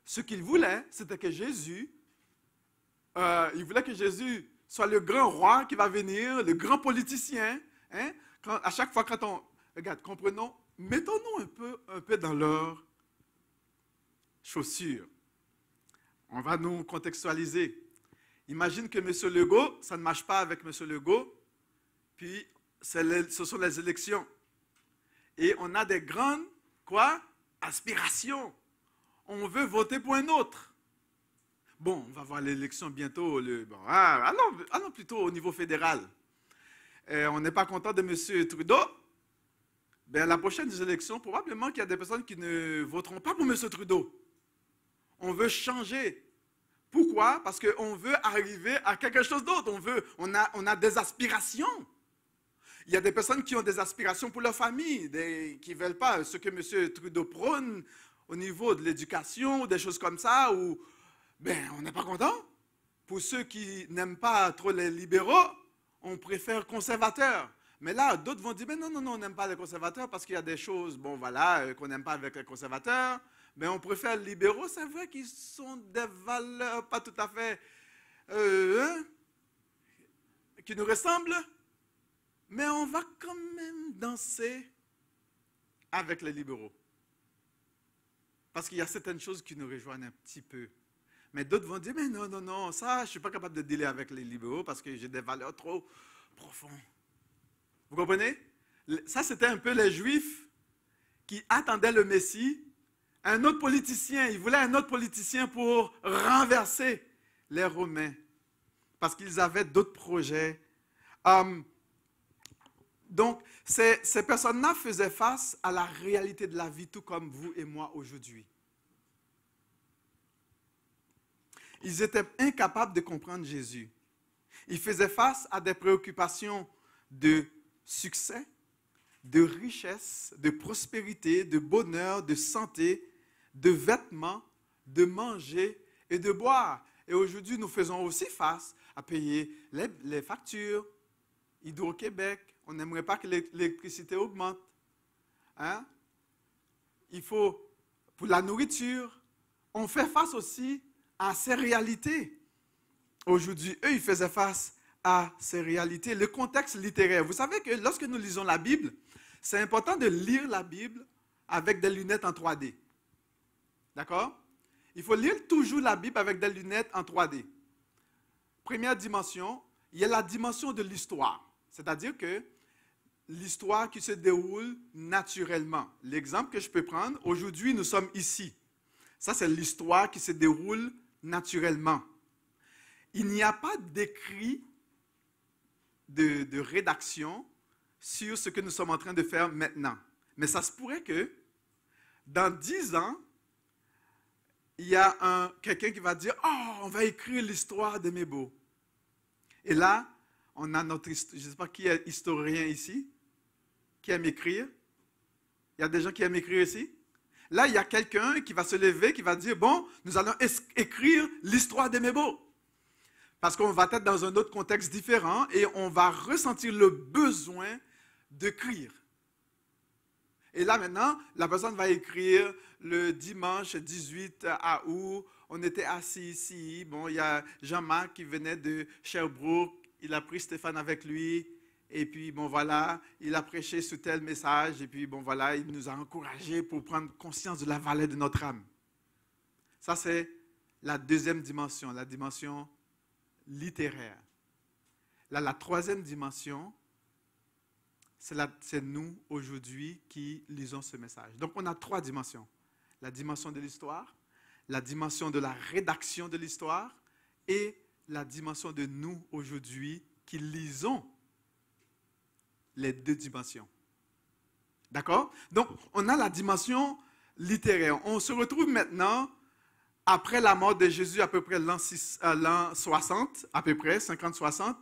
[SPEAKER 7] Ce qu'ils voulaient, c'était que Jésus, ils voulaient que Jésus soit le grand roi qui va venir, le grand politicien. Hein? À chaque fois, quand on... Regarde, comprenons, mettons-nous un peu dans leurs chaussures. On va nous contextualiser. Imagine que M. Legault, ça ne marche pas avec M. Legault, puis ce sont les élections. Et on a des grandes, aspirations. On veut voter pour un autre. Bon, on va voir l'élection bientôt. Allons plutôt au niveau fédéral. On n'est pas content de M. Trudeau. Bien, à la prochaine élection, probablement qu'il y a des personnes qui ne voteront pas pour M. Trudeau. On veut changer. Pourquoi? Parce qu'on veut arriver à quelque chose d'autre. On a des aspirations. Il y a des personnes qui ont des aspirations pour leur famille, qui ne veulent pas ce que M. Trudeau prône au niveau de l'éducation, des choses comme ça, où on n'est pas content. Pour ceux qui n'aiment pas trop les libéraux, on préfère conservateurs. Mais là, d'autres vont dire, non, on n'aime pas les conservateurs parce qu'il y a des choses, qu'on n'aime pas avec les conservateurs. Mais on préfère les libéraux. C'est vrai qu'ils sont des valeurs pas tout à fait qui nous ressemblent. Mais on va quand même danser avec les libéraux. Parce qu'il y a certaines choses qui nous rejoignent un petit peu. Mais d'autres vont dire, mais non, ça, je ne suis pas capable de dealer avec les libéraux parce que j'ai des valeurs trop profondes. Vous comprenez? Ça, c'était un peu les Juifs qui attendaient le Messie. Un autre politicien, ils voulaient un autre politicien pour renverser les Romains. Parce qu'ils avaient d'autres projets. Donc, ces personnes-là faisaient face à la réalité de la vie, tout comme vous et moi aujourd'hui. Ils étaient incapables de comprendre Jésus. Ils faisaient face à des préoccupations de succès, de richesse, de prospérité, de bonheur, de santé, de vêtements, de manger et de boire. Et aujourd'hui, nous faisons aussi face à payer les factures. Hydro-Québec, on n'aimerait pas que l'électricité augmente. Hein? Il faut, pour la nourriture, on fait face aussi à ces réalités. Aujourd'hui, eux, ils faisaient face à ces réalités. Le contexte littéraire. Vous savez que lorsque nous lisons la Bible, c'est important de lire la Bible avec des lunettes en 3D. D'accord? Il faut lire toujours la Bible avec des lunettes en 3D. Première dimension, il y a la dimension de l'histoire. C'est-à-dire que l'histoire qui se déroule naturellement. L'exemple que je peux prendre, aujourd'hui, nous sommes ici. Ça, c'est l'histoire qui se déroule naturellement. Il n'y a pas d'écrit de rédaction sur ce que nous sommes en train de faire maintenant. Mais ça se pourrait que dans 10 ans, il y a quelqu'un qui va dire « Oh, on va écrire l'histoire de Mébo. » Et là, on a notre histoire. Je ne sais pas qui est historien ici, qui aime écrire. Il y a des gens qui aiment écrire ici. Là, il y a quelqu'un qui va se lever, qui va dire « Bon, nous allons écrire l'histoire de Mébo. » Parce qu'on va être dans un autre contexte différent et on va ressentir le besoin d'écrire. Et là, maintenant, la personne va écrire le dimanche 18 août. On était assis ici. Bon, il y a Jean-Marc qui venait de Sherbrooke. Il a pris Stéphane avec lui. Et puis, bon, voilà, il a prêché sur tel message. Et puis, bon, voilà, il nous a encouragés pour prendre conscience de la valeur de notre âme. Ça, c'est la deuxième dimension, la dimension littéraire. Là, la troisième dimension, c'est nous, aujourd'hui, qui lisons ce message. Donc, on a trois dimensions. La dimension de l'histoire, la dimension de la rédaction de l'histoire et la dimension de nous, aujourd'hui, qui lisons les deux dimensions. D'accord? Donc, on a la dimension littéraire. On se retrouve maintenant, après la mort de Jésus, à peu près l'an 60, à peu près, 50-60,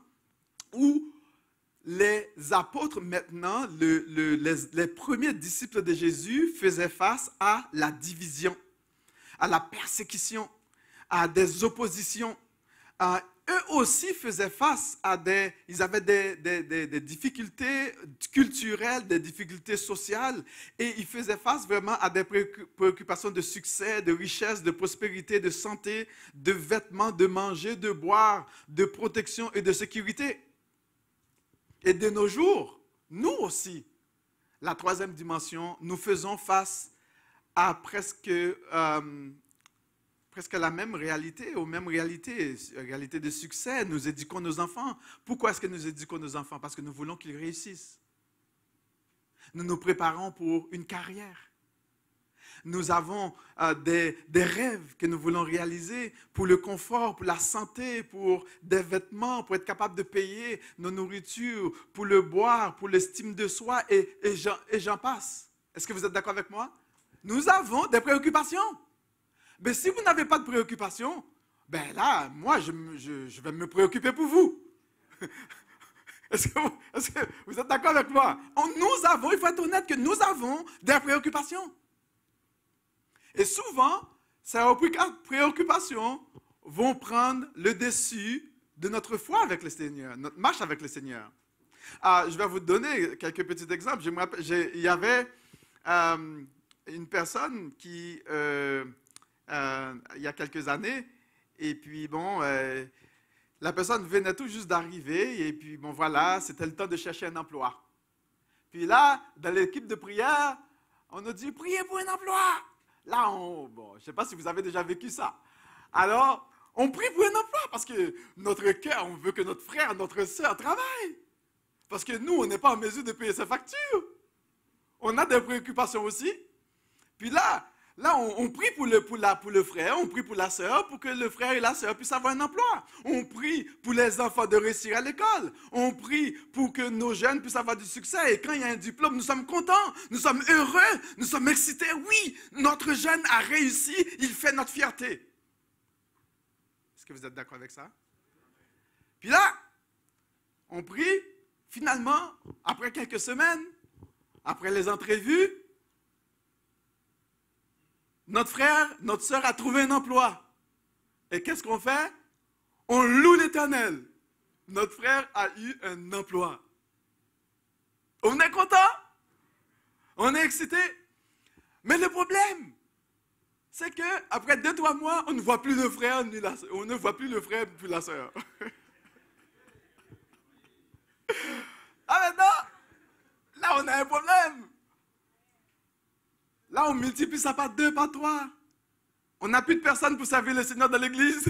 [SPEAKER 7] où les apôtres, maintenant, les premiers disciples de Jésus faisaient face à la division, à la persécution, à des oppositions. Eux aussi faisaient face à ils avaient des difficultés culturelles, des difficultés sociales, et ils faisaient face vraiment à des préoccupations de succès, de richesse, de prospérité, de santé, de vêtements, de manger, de boire, de protection et de sécurité. Et de nos jours, nous aussi, la troisième dimension, nous faisons face à presque la même réalité, aux mêmes réalités, réalité de succès. Nous éduquons nos enfants. Pourquoi est-ce que nous éduquons nos enfants? Parce que nous voulons qu'ils réussissent. Nous nous préparons pour une carrière. Nous avons des rêves que nous voulons réaliser pour le confort, pour la santé, pour des vêtements, pour être capable de payer nos nourritures, pour le boire, pour l'estime de soi, et j'en passe. Est-ce que vous êtes d'accord avec moi? Nous avons des préoccupations. Mais si vous n'avez pas de préoccupations, ben là, moi, je vais me préoccuper pour vous. Est-ce que vous êtes d'accord avec moi? Il faut être honnête que nous avons des préoccupations. Et souvent, ces préoccupations vont prendre le dessus de notre foi avec le Seigneur, notre marche avec le Seigneur. Je vais vous donner quelques petits exemples. Il y avait une personne qui, il y a quelques années, et puis bon, la personne venait tout juste d'arriver, et puis bon voilà, c'était le temps de chercher un emploi. Puis là, dans l'équipe de prière, on a dit, priez pour un emploi. Là, je ne sais pas si vous avez déjà vécu ça. Alors, on prie pour un emploi parce que notre cœur, on veut que notre frère, notre soeur travaille. Parce que nous, on n'est pas en mesure de payer ses factures. On a des préoccupations aussi. Puis là on prie pour le frère, on prie pour la sœur, pour que le frère et la sœur puissent avoir un emploi. On prie pour les enfants de réussir à l'école. On prie pour que nos jeunes puissent avoir du succès. Et quand il y a un diplôme, nous sommes contents, nous sommes heureux, nous sommes excités. Oui, notre jeune a réussi, il fait notre fierté. Est-ce que vous êtes d'accord avec ça? Puis là, on prie, finalement, après quelques semaines, après les entrevues, notre frère, notre sœur a trouvé un emploi. Et qu'est-ce qu'on fait? On loue l'Éternel. Notre frère a eu un emploi. On est content? On est excité? Mais le problème, c'est qu'après 2-3 mois, on ne voit plus le frère, on ne voit plus le frère puis la sœur. Ah maintenant, là on a un problème. Là, on multiplie ça par 2, par 3. On n'a plus de personnes pour servir le Seigneur dans l'église.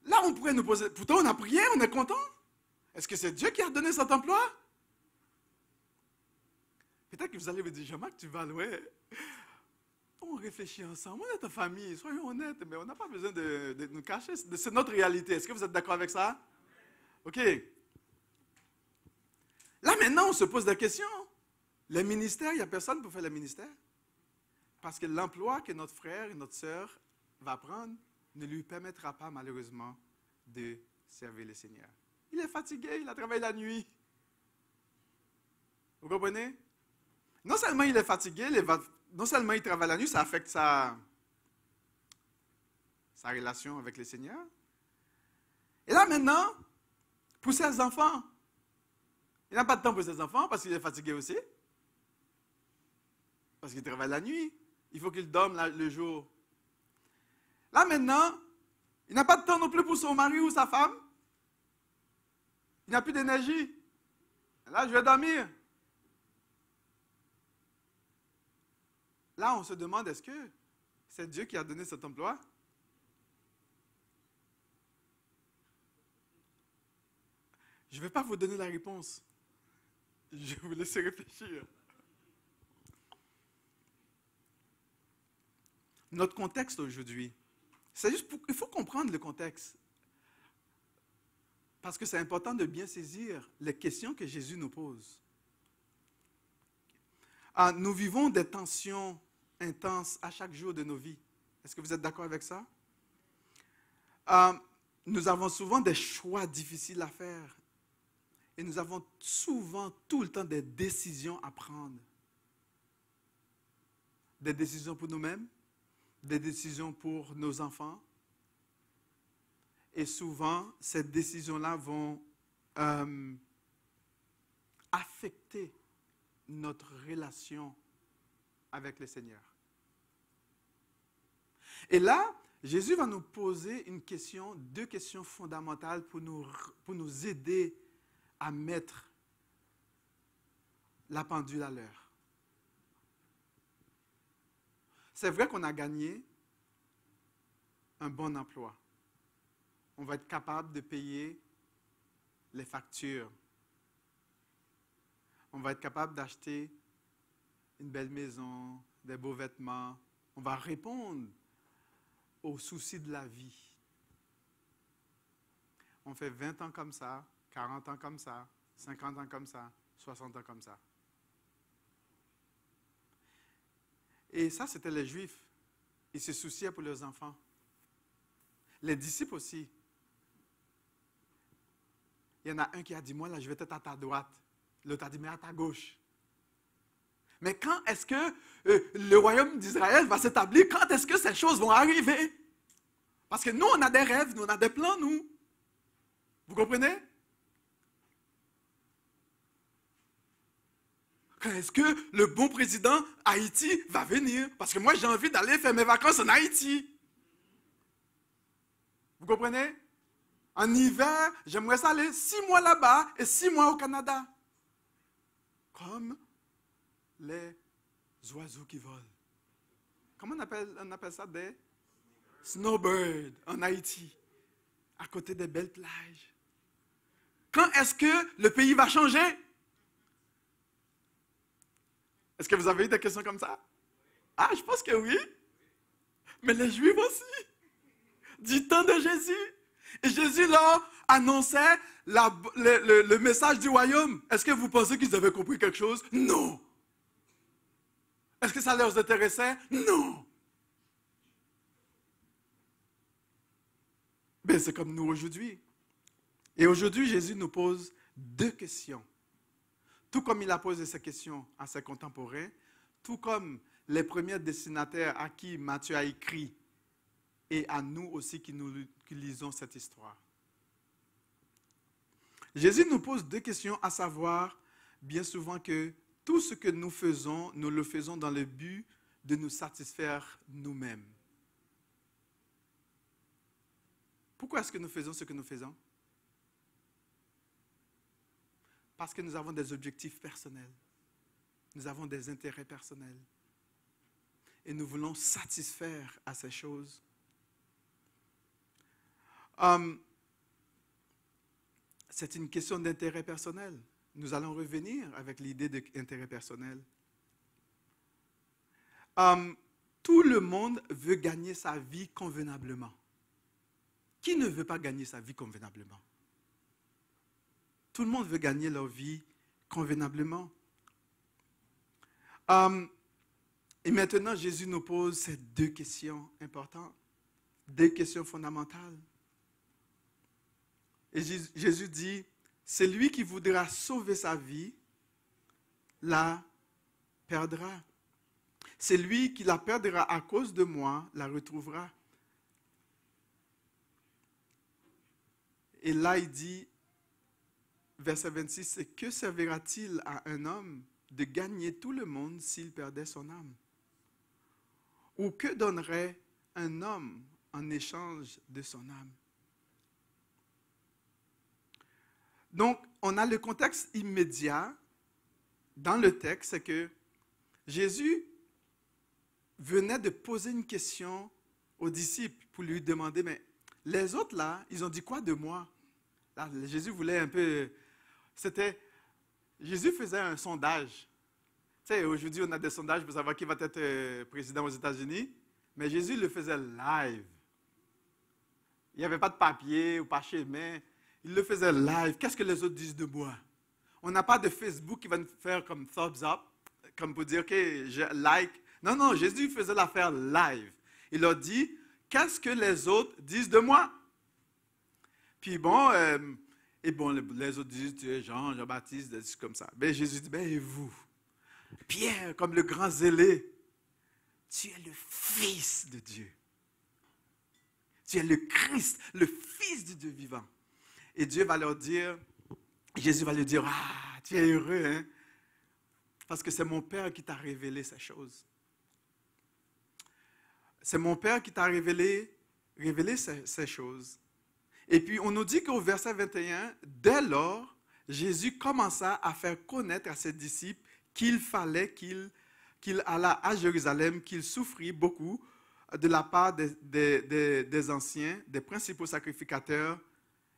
[SPEAKER 7] Là, on pourrait nous poser... Pourtant, on a prié, on est content. Est-ce que c'est Dieu qui a donné cet emploi? Peut-être que vous allez me dire, Jean-Marc, tu vas loin. On réfléchit ensemble, on est en famille, soyons honnêtes, mais on n'a pas besoin de nous cacher. C'est notre réalité. Est-ce que vous êtes d'accord avec ça? OK. Là, maintenant, on se pose des questions. Le ministère, il n'y a personne pour faire le ministère. Parce que l'emploi que notre frère et notre sœur va prendre ne lui permettra pas, malheureusement, de servir le Seigneur. Il est fatigué, il a travaillé la nuit. Vous comprenez? Non seulement il est fatigué, non seulement il travaille la nuit, ça affecte sa relation avec le Seigneur. Et là, maintenant, pour ses enfants, il n'a pas de temps pour ses enfants parce qu'il est fatigué aussi. Parce qu'il travaille la nuit. Il faut qu'il dorme le jour. Là maintenant, il n'a pas de temps non plus pour son mari ou sa femme. Il n'a plus d'énergie. Là, je vais dormir. là, on se demande, est-ce que c'est Dieu qui a donné cet emploi? Je ne vais pas vous donner la réponse. Je vais vous laisser réfléchir. Notre contexte aujourd'hui, c'est juste il faut comprendre le contexte. Parce que c'est important de bien saisir les questions que Jésus nous pose. Nous vivons des tensions intenses à chaque jour de nos vies. Est-ce que vous êtes d'accord avec ça? Nous avons souvent des choix difficiles à faire. Et nous avons souvent, tout le temps, des décisions à prendre. Des décisions pour nous-mêmes, des décisions pour nos enfants. Et souvent, ces décisions-là vont affecter notre relation avec le Seigneur. Et là, Jésus va nous poser deux questions fondamentales pour nous aider à mettre la pendule à l'heure. C'est vrai qu'on a gagné un bon emploi. On va être capable de payer les factures. On va être capable d'acheter une belle maison, des beaux vêtements. On va répondre aux soucis de la vie. On fait 20 ans comme ça, 40 ans comme ça, 50 ans comme ça, 60 ans comme ça. Et ça, c'était les Juifs. Ils se souciaient pour leurs enfants. Les disciples aussi. Il y en a un qui a dit, moi, là, je vais être à ta droite. L'autre a dit, mais à ta gauche. Mais quand est-ce que le royaume d'Israël va s'établir? Quand est-ce que ces choses vont arriver? Parce que nous, on a des rêves, nous, on a des plans, nous. Vous comprenez? Quand est-ce que le bon président Haïti va venir? Parce que moi, j'ai envie d'aller faire mes vacances en Haïti. Vous comprenez? En hiver, j'aimerais ça aller 6 mois là-bas et 6 mois au Canada. Comme les oiseaux qui volent. Comment on appelle ça? Des snowbirds en Haïti, à côté des belles plages. Quand est-ce que le pays va changer? Est-ce que vous avez eu des questions comme ça? Ah, je pense que oui. Mais les Juifs aussi. Du temps de Jésus. Et Jésus leur annonçait le message du royaume. Est-ce que vous pensez qu'ils avaient compris quelque chose? Non. Est-ce que ça leur intéressait? Non. Ben, c'est comme nous aujourd'hui. Et aujourd'hui, Jésus nous pose 2 questions. Tout comme il a posé ces questions à ses contemporains, tout comme les premiers destinataires à qui Matthieu a écrit, et à nous aussi qui lisons cette histoire. Jésus nous pose 2 questions, à savoir, bien souvent, que tout ce que nous faisons, nous le faisons dans le but de nous satisfaire nous-mêmes. Pourquoi est-ce que nous faisons ce que nous faisons? Parce que nous avons des objectifs personnels. Nous avons des intérêts personnels. Et nous voulons satisfaire à ces choses. C'est une question d'intérêt personnel. Nous allons revenir avec l'idée d'intérêt personnel. Tout le monde veut gagner sa vie convenablement. Qui ne veut pas gagner sa vie convenablement? Tout le monde veut gagner leur vie convenablement. Et maintenant, Jésus nous pose ces 2 questions importantes, 2 questions fondamentales. Et Jésus dit, celui qui voudra sauver sa vie, la perdra. Celui qui la perdra à cause de moi, la retrouvera. Et là, il dit, verset 26, c'est que servira-t-il à un homme de gagner tout le monde s'il perdait son âme? Ou que donnerait un homme en échange de son âme? Donc, on a le contexte immédiat dans le texte, c'est que Jésus venait de poser une question aux disciples pour lui demander, mais les autres là, ils ont dit quoi de moi? Là, Jésus voulait un peu... Jésus faisait un sondage. Tu sais, aujourd'hui, on a des sondages pour savoir qui va être président aux États-Unis, mais Jésus le faisait live. Il n'y avait pas de papier ou parchemin. Il le faisait live. Qu'est-ce que les autres disent de moi? On n'a pas de Facebook qui va nous faire comme thumbs up, comme pour dire que je like. Non, non, Jésus faisait l'affaire live. Il leur dit, qu'est-ce que les autres disent de moi? Puis bon, les autres disent, tu es Jean, Jean-Baptiste, des trucs comme ça. Mais Jésus dit, et vous? Pierre, comme le grand zélé, tu es le Fils de Dieu. Tu es le Christ, le Fils du Dieu vivant. Et Dieu va leur dire, Jésus va leur dire, ah, tu es heureux, hein? Parce que c'est mon Père qui t'a révélé ces choses. C'est mon Père qui t'a révélé ces choses. Et puis, on nous dit qu'au verset 21, dès lors, Jésus commença à faire connaître à ses disciples qu'il fallait qu'il allât à Jérusalem, qu'il souffrit beaucoup de la part des anciens, des principaux sacrificateurs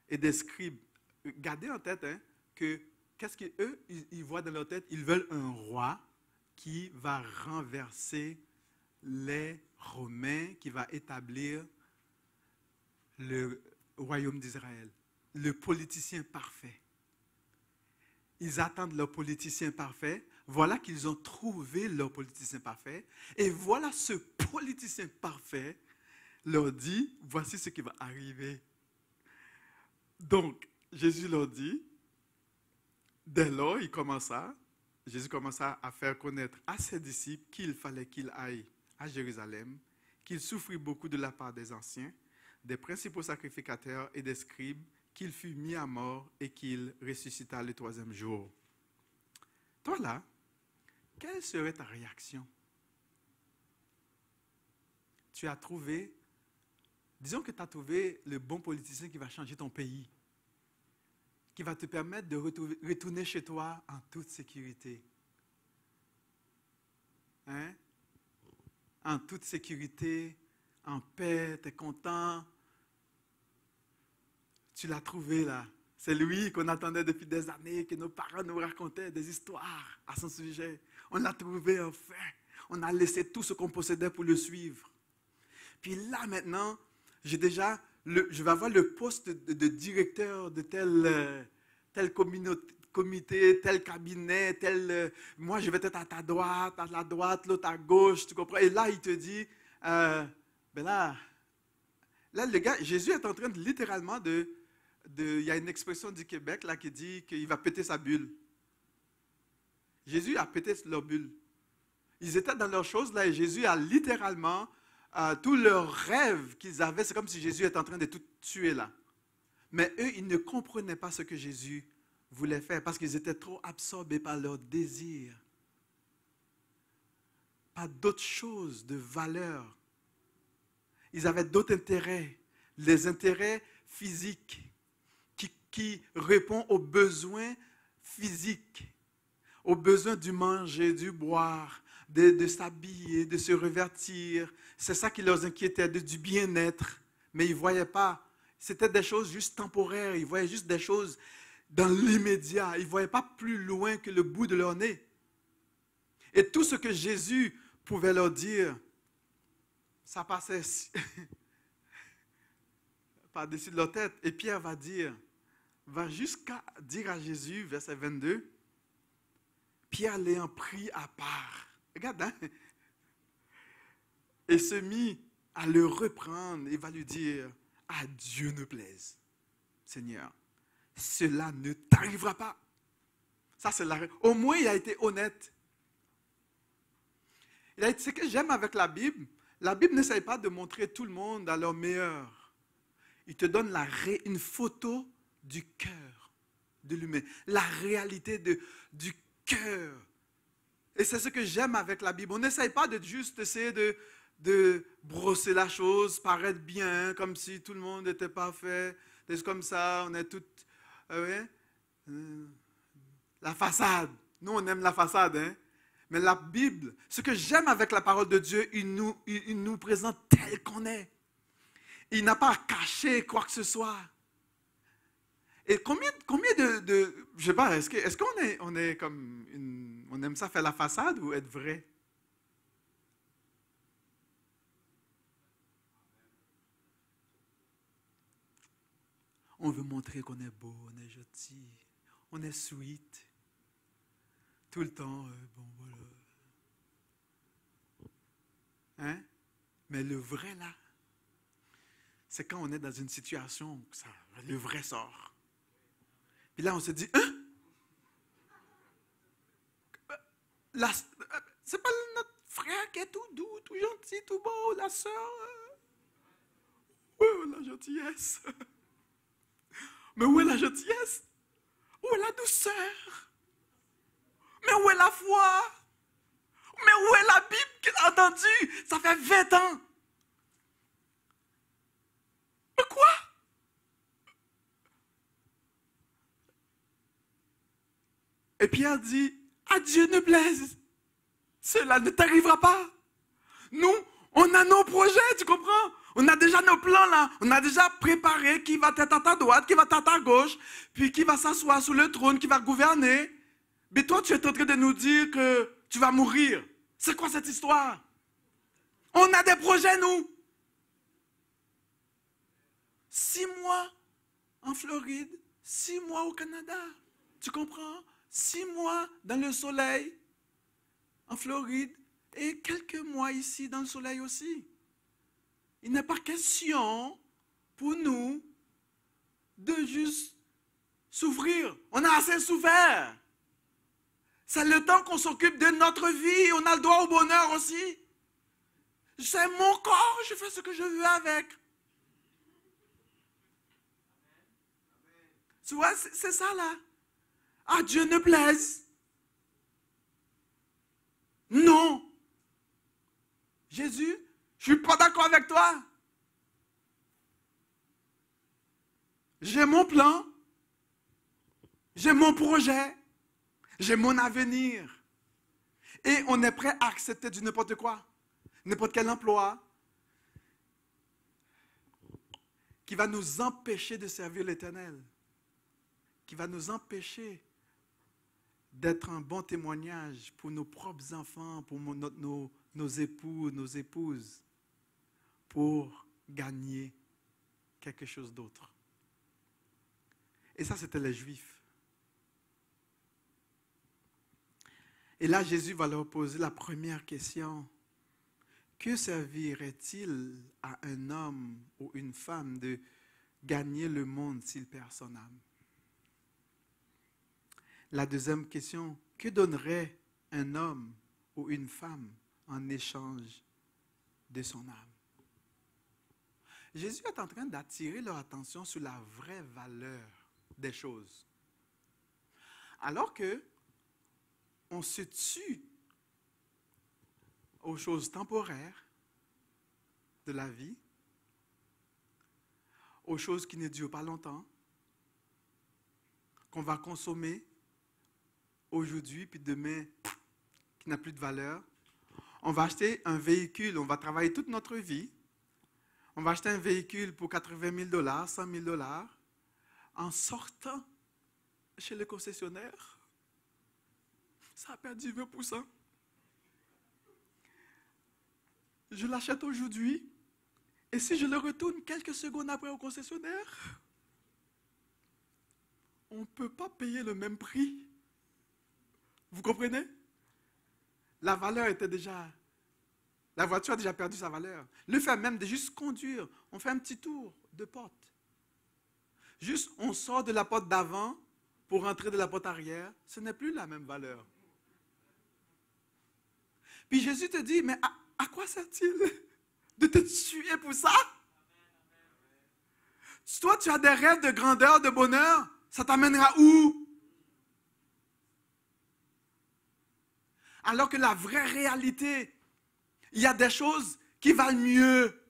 [SPEAKER 7] et des scribes. Gardez en tête que qu'est-ce qu'eux, ils voient dans leur tête? Ils veulent un roi qui va renverser les Romains, qui va établir le royaume d'Israël, le politicien parfait. Ils attendent leur politicien parfait. Voilà qu'ils ont trouvé leur politicien parfait. Et voilà ce politicien parfait leur dit, voici ce qui va arriver. Donc, Jésus leur dit, dès lors, Jésus commença à faire connaître à ses disciples qu'il fallait qu'il aille à Jérusalem, qu'il souffrit beaucoup de la part des anciens, des principaux sacrificateurs et des scribes, qu'il fut mis à mort et qu'il ressuscita le 3e jour. Toi là, quelle serait ta réaction? Tu as trouvé, disons que tu as trouvé le bon politicien qui va changer ton pays, qui va te permettre de retourner chez toi en toute sécurité. Hein? En toute sécurité, en paix, tu es content. Tu l'as trouvé là. C'est lui qu'on attendait depuis des années, que nos parents nous racontaient des histoires à son sujet. On l'a trouvé enfin. On a laissé tout ce qu'on possédait pour le suivre. Puis là maintenant, je vais avoir le poste de directeur de tel comité, tel cabinet, moi je vais être à ta droite, à la droite, l'autre à gauche, tu comprends? Et là, il te dit, là, le gars, Jésus est en train de littéralement il y a une expression du Québec là qui dit qu'il va péter sa bulle. Jésus a pété leur bulle. Ils étaient dans leurs choses là et Jésus a littéralement tous leurs rêves qu'ils avaient, c'est comme si Jésus était en train de tout tuer là. Mais eux, ils ne comprenaient pas ce que Jésus voulait faire parce qu'ils étaient trop absorbés par leurs désirs, par d'autres choses de valeur. Ils avaient d'autres intérêts, les intérêts physiques qui répondent aux besoins physiques, aux besoins du manger, du boire, de s'habiller, de se revêtir. C'est ça qui leur inquiétait, du bien-être. Mais ils ne voyaient pas. C'était des choses juste temporaires. Ils voyaient juste des choses dans l'immédiat. Ils ne voyaient pas plus loin que le bout de leur nez. Et tout ce que Jésus pouvait leur dire, ça passait par-dessus de leur tête. Et Pierre va jusqu'à dire à Jésus, verset 22, Pierre l'ayant pris à part. Regarde, hein? Et se mit à le reprendre et va lui dire, à Dieu ne plaise, Seigneur, cela ne t'arrivera pas. Ça, c'est au moins, il a été honnête. Ce que j'aime avec la Bible n'essaye pas de montrer tout le monde à leur meilleur. Il te donne une photo du cœur de l'humain, la réalité du cœur. Et c'est ce que j'aime avec la Bible. On n'essaye pas de juste essayer de brosser la chose, paraître bien, comme si tout le monde était parfait. C'est comme ça, on est tout... la façade. Nous, on aime la façade, hein? Mais la Bible, ce que j'aime avec la parole de Dieu, il nous présente tel qu'on est. Il n'a pas à cacher quoi que ce soit. Et combien de je sais pas, est-ce qu'on est comme on aime ça faire la façade ou être vrai? On veut montrer qu'on est beau, on est gentil, on est sweet. Tout le temps, bon voilà. Hein? Mais le vrai là, c'est quand on est dans une situation où le vrai sort. Puis là, on se dit, hein? Là, c'est pas notre frère qui est tout doux, tout gentil, tout beau, la sœur. Oh, la gentillesse. Mais où est la gentillesse? Où est la douceur? Mais où est la foi? Mais où est la Bible qu'elle a entendue? Ça fait 20 ans. Mais quoi? Et Pierre dit, à Dieu ne plaise. Cela ne t'arrivera pas. Nous, on a nos projets, tu comprends? On a déjà nos plans là. On a déjà préparé qui va être à ta droite, qui va être à ta gauche, puis qui va s'asseoir sur le trône, qui va gouverner. Mais toi, tu es en train de nous dire que tu vas mourir. C'est quoi cette histoire? On a des projets, nous. 6 mois en Floride, 6 mois au Canada. Tu comprends? 6 mois dans le soleil en Floride et quelques mois ici dans le soleil aussi. Il n'est pas question pour nous de juste souffrir. On a assez souffert. C'est le temps qu'on s'occupe de notre vie. On a le droit au bonheur aussi. C'est mon corps, je fais ce que je veux avec. Tu vois, c'est ça là. Ah, Dieu ne plaise. Non. Jésus, je ne suis pas d'accord avec toi. J'ai mon plan. J'ai mon projet. J'ai mon avenir. Et on est prêt à accepter du n'importe quoi. N'importe quel emploi qui va nous empêcher de servir l'Éternel. Qui va nous empêcher d'être un bon témoignage pour nos propres enfants, pour nos époux, nos épouses, pour gagner quelque chose d'autre. Et ça, c'était les Juifs. Et là, Jésus va leur poser la première question. Que servirait-il à un homme ou une femme de gagner le monde s'il perd son âme? La deuxième question, que donnerait un homme ou une femme en échange de son âme? Jésus est en train d'attirer leur attention sur la vraie valeur des choses. Alors que on se tue aux choses temporaires de la vie, aux choses qui ne durent pas longtemps, qu'on va consommer aujourd'hui, puis demain, qui n'a plus de valeur. On va acheter un véhicule, on va travailler toute notre vie. On va acheter un véhicule pour 80 000 $, 100 000 $. En sortant chez le concessionnaire, ça a perdu 20%. Je l'achète aujourd'hui, et si je le retourne quelques secondes après au concessionnaire, on ne peut pas payer le même prix. Vous comprenez? La valeur était déjà... La voiture a déjà perdu sa valeur. Le fait même de juste conduire, on fait un petit tour de porte. Juste, on sort de la porte d'avant pour rentrer de la porte arrière, ce n'est plus la même valeur. Puis Jésus te dit, mais à quoi sert-il de te tuer pour ça? Toi, tu as des rêves de grandeur, de bonheur, ça t'amènera où? Alors que la vraie réalité, il y a des choses qui valent mieux.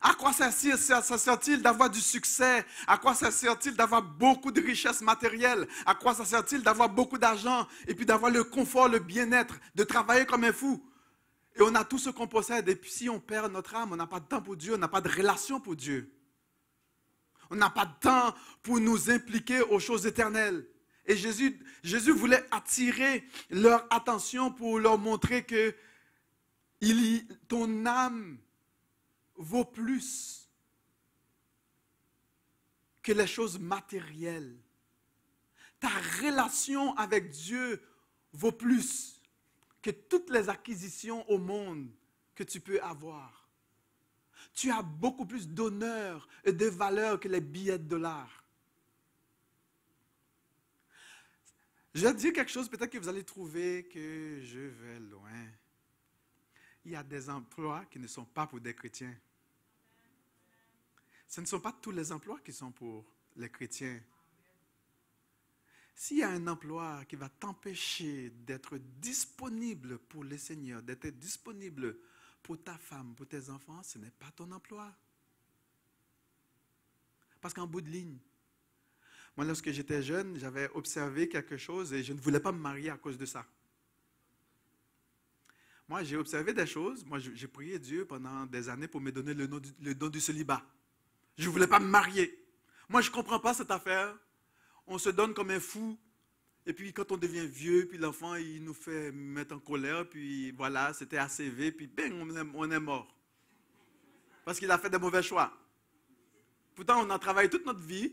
[SPEAKER 7] À quoi ça sert-il d'avoir du succès? À quoi ça sert-il d'avoir beaucoup de richesses matérielles? À quoi ça sert-il d'avoir beaucoup d'argent et puis d'avoir le confort, le bien-être, de travailler comme un fou? Et on a tout ce qu'on possède. Et puis si on perd notre âme, on n'a pas de temps pour Dieu, on n'a pas de relation pour Dieu. On n'a pas de temps pour nous impliquer aux choses éternelles. Et Jésus voulait attirer leur attention pour leur montrer que ton âme vaut plus que les choses matérielles. Ta relation avec Dieu vaut plus que toutes les acquisitions au monde que tu peux avoir. Tu as beaucoup plus d'honneur et de valeur que les billets de dollars. Je vais dire quelque chose, peut-être que vous allez trouver que je vais loin. Il y a des emplois qui ne sont pas pour des chrétiens. Ce ne sont pas tous les emplois qui sont pour les chrétiens. S'il y a un emploi qui va t'empêcher d'être disponible pour le Seigneur, d'être disponible pour ta femme, pour tes enfants, ce n'est pas ton emploi. Parce qu'en bout de ligne, moi, lorsque j'étais jeune, j'avais observé quelque chose et je ne voulais pas me marier à cause de ça. Moi, j'ai observé des choses. Moi, j'ai prié Dieu pendant des années pour me donner le don du célibat. Je ne voulais pas me marier. Moi, je ne comprends pas cette affaire. On se donne comme un fou. Et puis, quand on devient vieux, puis l'enfant, il nous fait mettre en colère. Puis voilà, c'était ACV. Puis bing, on est mort. Parce qu'il a fait des mauvais choix. Pourtant, on a travaillé toute notre vie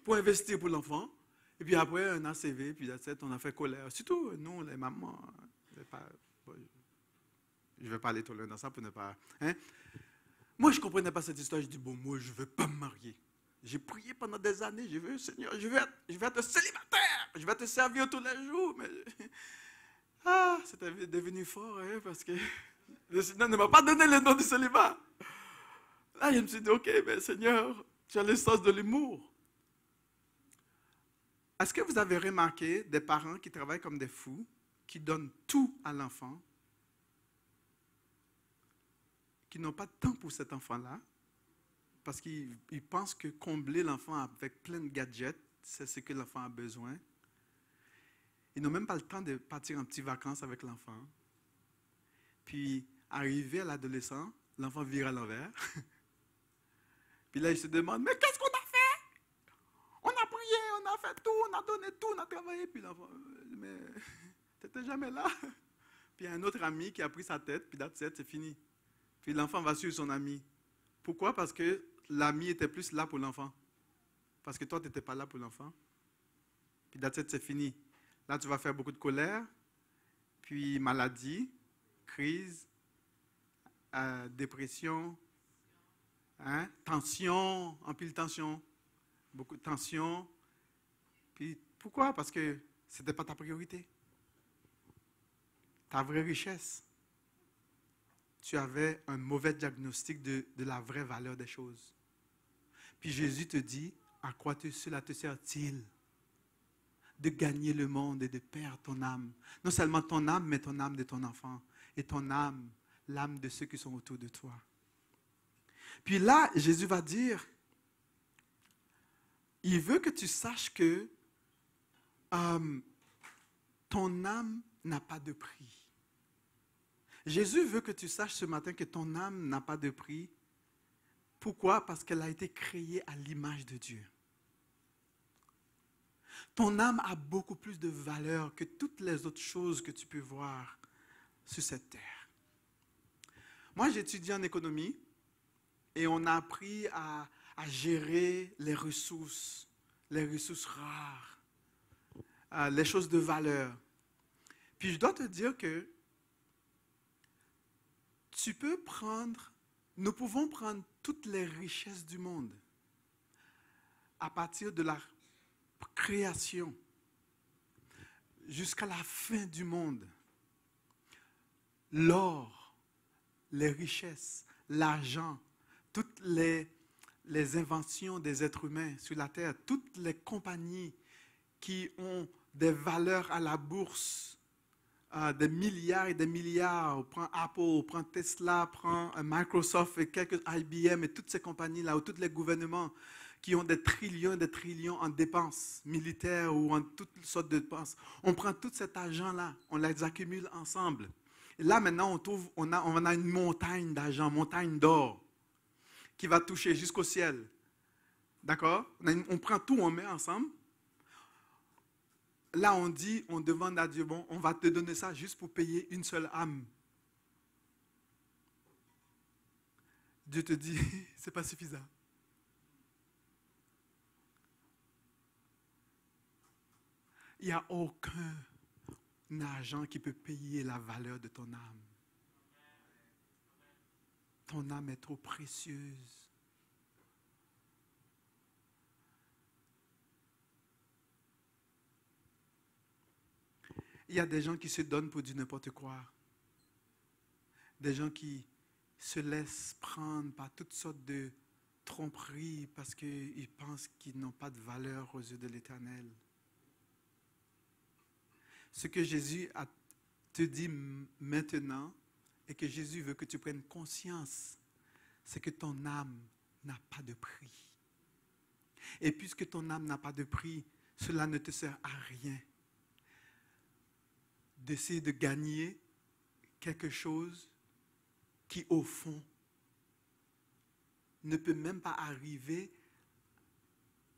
[SPEAKER 7] pour investir pour l'enfant. Et puis après, un ACV, puis on a fait colère. Surtout, nous, les mamans, je ne vais pas aller trop loin dans ça pour ne pas... Hein? Moi, je ne comprenais pas cette histoire. Je dis, bon, moi, je ne veux pas me marier. J'ai prié pendant des années. Je veux, Seigneur, je vais être célibataire. Je vais te servir tous les jours. Mais... c'était devenu fort, hein, parce que le Seigneur ne m'a pas donné le nom du célibat. Là, je me suis dit, ok, mais Seigneur, tu as le sens de l'humour. Est-ce que vous avez remarqué des parents qui travaillent comme des fous, qui donnent tout à l'enfant, qui n'ont pas de temps pour cet enfant-là, parce qu'ils pensent que combler l'enfant avec plein de gadgets, c'est ce que l'enfant a besoin. Ils n'ont même pas le temps de partir en petites vacances avec l'enfant. Puis, arrivé à l'adolescent, l'enfant vire à l'envers. Puis là, il se demande, mais qu'est-ce qu'on a fait? On a prié, on a fait tout, on a donné tout, on a travaillé. Puis l'enfant, mais tu n'étais jamais là. Puis il y a un autre ami qui a pris sa tête, puis that's it, c'est fini. Puis l'enfant va suivre son ami. Pourquoi? Parce que l'ami était plus là pour l'enfant. Parce que toi, tu n'étais pas là pour l'enfant. Puis that's it, c'est fini. Là, tu vas faire beaucoup de colère, puis maladie, crise, dépression, hein, tension, empile tension, beaucoup de tension. Puis pourquoi? Parce que ce n'était pas ta priorité. Ta vraie richesse. Tu avais un mauvais diagnostic de la vraie valeur des choses. Puis Jésus te dit, à quoi cela te sert-il de gagner le monde et de perdre ton âme? Non seulement ton âme, mais ton âme de ton enfant. Et ton âme, l'âme de ceux qui sont autour de toi. Puis là, Jésus va dire, il veut que tu saches que ton âme n'a pas de prix. Jésus veut que tu saches ce matin que ton âme n'a pas de prix. Pourquoi? Parce qu'elle a été créée à l'image de Dieu. Ton âme a beaucoup plus de valeur que toutes les autres choses que tu peux voir sur cette terre. Moi, j'étudie en économie et on a appris à gérer les ressources rares, les choses de valeur. Puis je dois te dire que nous pouvons prendre toutes les richesses du monde à partir de la création jusqu'à la fin du monde. L'or, les richesses, l'argent, toutes les inventions des êtres humains sur la terre, toutes les compagnies qui ont des valeurs à la bourse, des milliards et des milliards. Prends Apple, prends Tesla, prends Microsoft et quelques IBM et toutes ces compagnies-là, ou tous les gouvernements qui ont des trillions et des trillions en dépenses militaires ou en toutes sortes de dépenses. On prend tout cet argent-là, on les accumule ensemble. Et là, maintenant, on a une montagne d'argent, montagne d'or, qui va toucher jusqu'au ciel. D'accord? On prend tout, on met ensemble. Là, on demande à Dieu, bon, on va te donner ça juste pour payer une seule âme. Dieu te dit, c'est pas suffisant. Il n'y a aucun argent qui peut payer la valeur de ton âme. Ton âme est trop précieuse. Il y a des gens qui se donnent pour du n'importe quoi. Des gens qui se laissent prendre par toutes sortes de tromperies parce qu'ils pensent qu'ils n'ont pas de valeur aux yeux de l'Éternel. Ce que Jésus te dit maintenant et que Jésus veut que tu prennes conscience, c'est que ton âme n'a pas de prix. Et puisque ton âme n'a pas de prix, cela ne te sert à rien d'essayer de gagner quelque chose qui, au fond, ne peut même pas arriver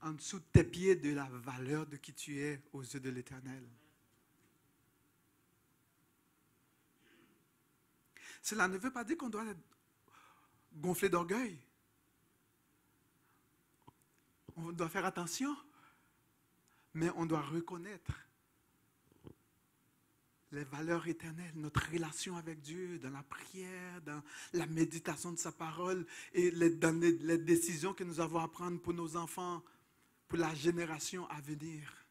[SPEAKER 7] en dessous de tes pieds de la valeur de qui tu es aux yeux de l'Éternel. Cela ne veut pas dire qu'on doit être gonflé d'orgueil. On doit faire attention, mais on doit reconnaître les valeurs éternelles, notre relation avec Dieu, dans la prière, dans la méditation de sa parole et dans les décisions que nous avons à prendre pour nos enfants, pour la génération à venir.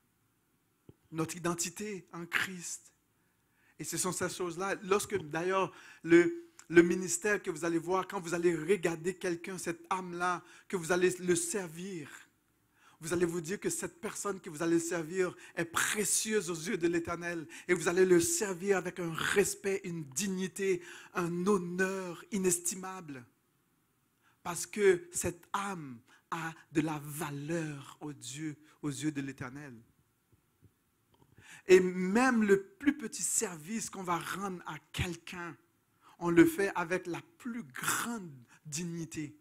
[SPEAKER 7] Notre identité en Christ. Et ce sont ces choses-là. Lorsque d'ailleurs le ministère que vous allez voir, quand vous allez regarder quelqu'un, cette âme-là, que vous allez le servir, vous allez vous dire que cette personne que vous allez servir est précieuse aux yeux de l'Éternel. Et vous allez le servir avec un respect, une dignité, un honneur inestimable. Parce que cette âme a de la valeur aux yeux de l'Éternel. Et même le plus petit service qu'on va rendre à quelqu'un, on le fait avec la plus grande dignité.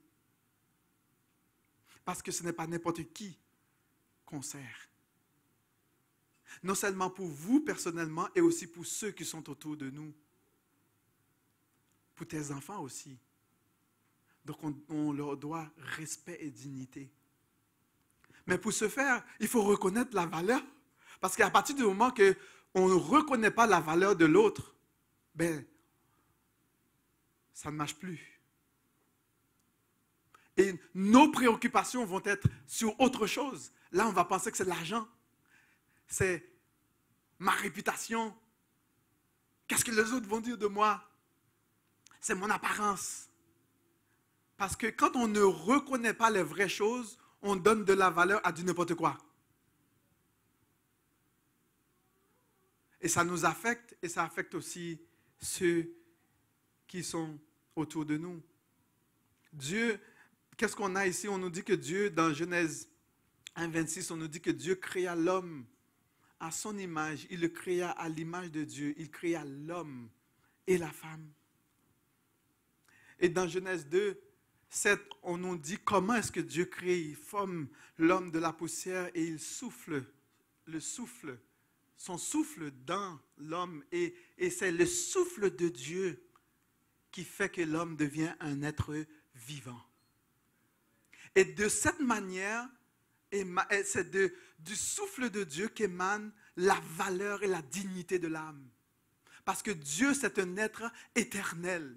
[SPEAKER 7] Parce que ce n'est pas n'importe qui qu'on sert. Non seulement pour vous personnellement, et aussi pour ceux qui sont autour de nous. Pour tes enfants aussi. Donc on leur doit respect et dignité. Mais pour ce faire, il faut reconnaître la valeur. Parce qu'à partir du moment qu'on ne reconnaît pas la valeur de l'autre, ben, ça ne marche plus. Et nos préoccupations vont être sur autre chose. Là, on va penser que c'est l'argent. C'est ma réputation. Qu'est-ce que les autres vont dire de moi? C'est mon apparence. Parce que quand on ne reconnaît pas les vraies choses, on donne de la valeur à du n'importe quoi. Et ça nous affecte, et ça affecte aussi ceux qui sont autour de nous. Dieu, qu'est-ce qu'on a ici? On nous dit que Dieu, dans Genèse 1,26, on nous dit que Dieu créa l'homme à son image. Il le créa à l'image de Dieu. Il créa l'homme et la femme. Et dans Genèse 2,7, on nous dit comment est-ce que Dieu crée. Il forme l'homme de la poussière et il souffle, son souffle dans l'homme. Et c'est le souffle de Dieu qui fait que l'homme devient un être vivant. Et de cette manière, c'est du souffle de Dieu qu'émane la valeur et la dignité de l'âme. Parce que Dieu, c'est un être éternel.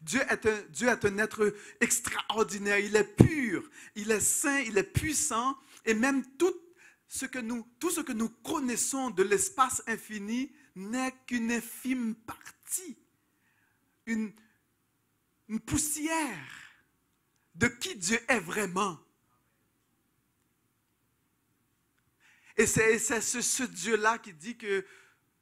[SPEAKER 7] Dieu est un être extraordinaire. Il est pur, il est saint, il est puissant. Et même tout ce que nous connaissons de l'espace infini n'est qu'une infime partie. Une poussière de qui Dieu est vraiment. Et c'est ce Dieu-là qui dit que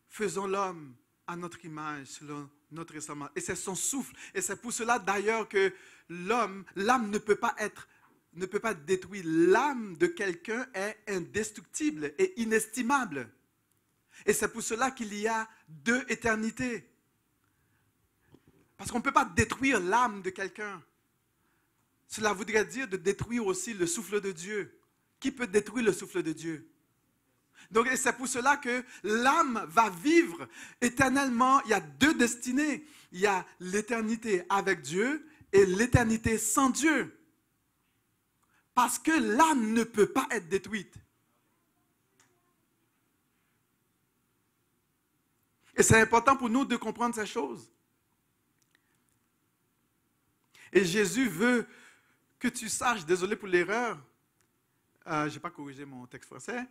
[SPEAKER 7] faisons l'homme à notre image, selon notre ressemblance. Et c'est son souffle. Et c'est pour cela d'ailleurs que l'âme ne peut pas être détruite. L'âme de quelqu'un est indestructible et inestimable. Et c'est pour cela qu'il y a 2 éternités. Parce qu'on ne peut pas détruire l'âme de quelqu'un. Cela voudrait dire de détruire aussi le souffle de Dieu. Qui peut détruire le souffle de Dieu? Donc, et c'est pour cela que l'âme va vivre éternellement. Il y a 2 destinées. Il y a l'éternité avec Dieu et l'éternité sans Dieu. Parce que l'âme ne peut pas être détruite. Et c'est important pour nous de comprendre ces choses. Et Jésus veut que tu saches, désolé pour l'erreur, je n'ai pas corrigé mon texte français.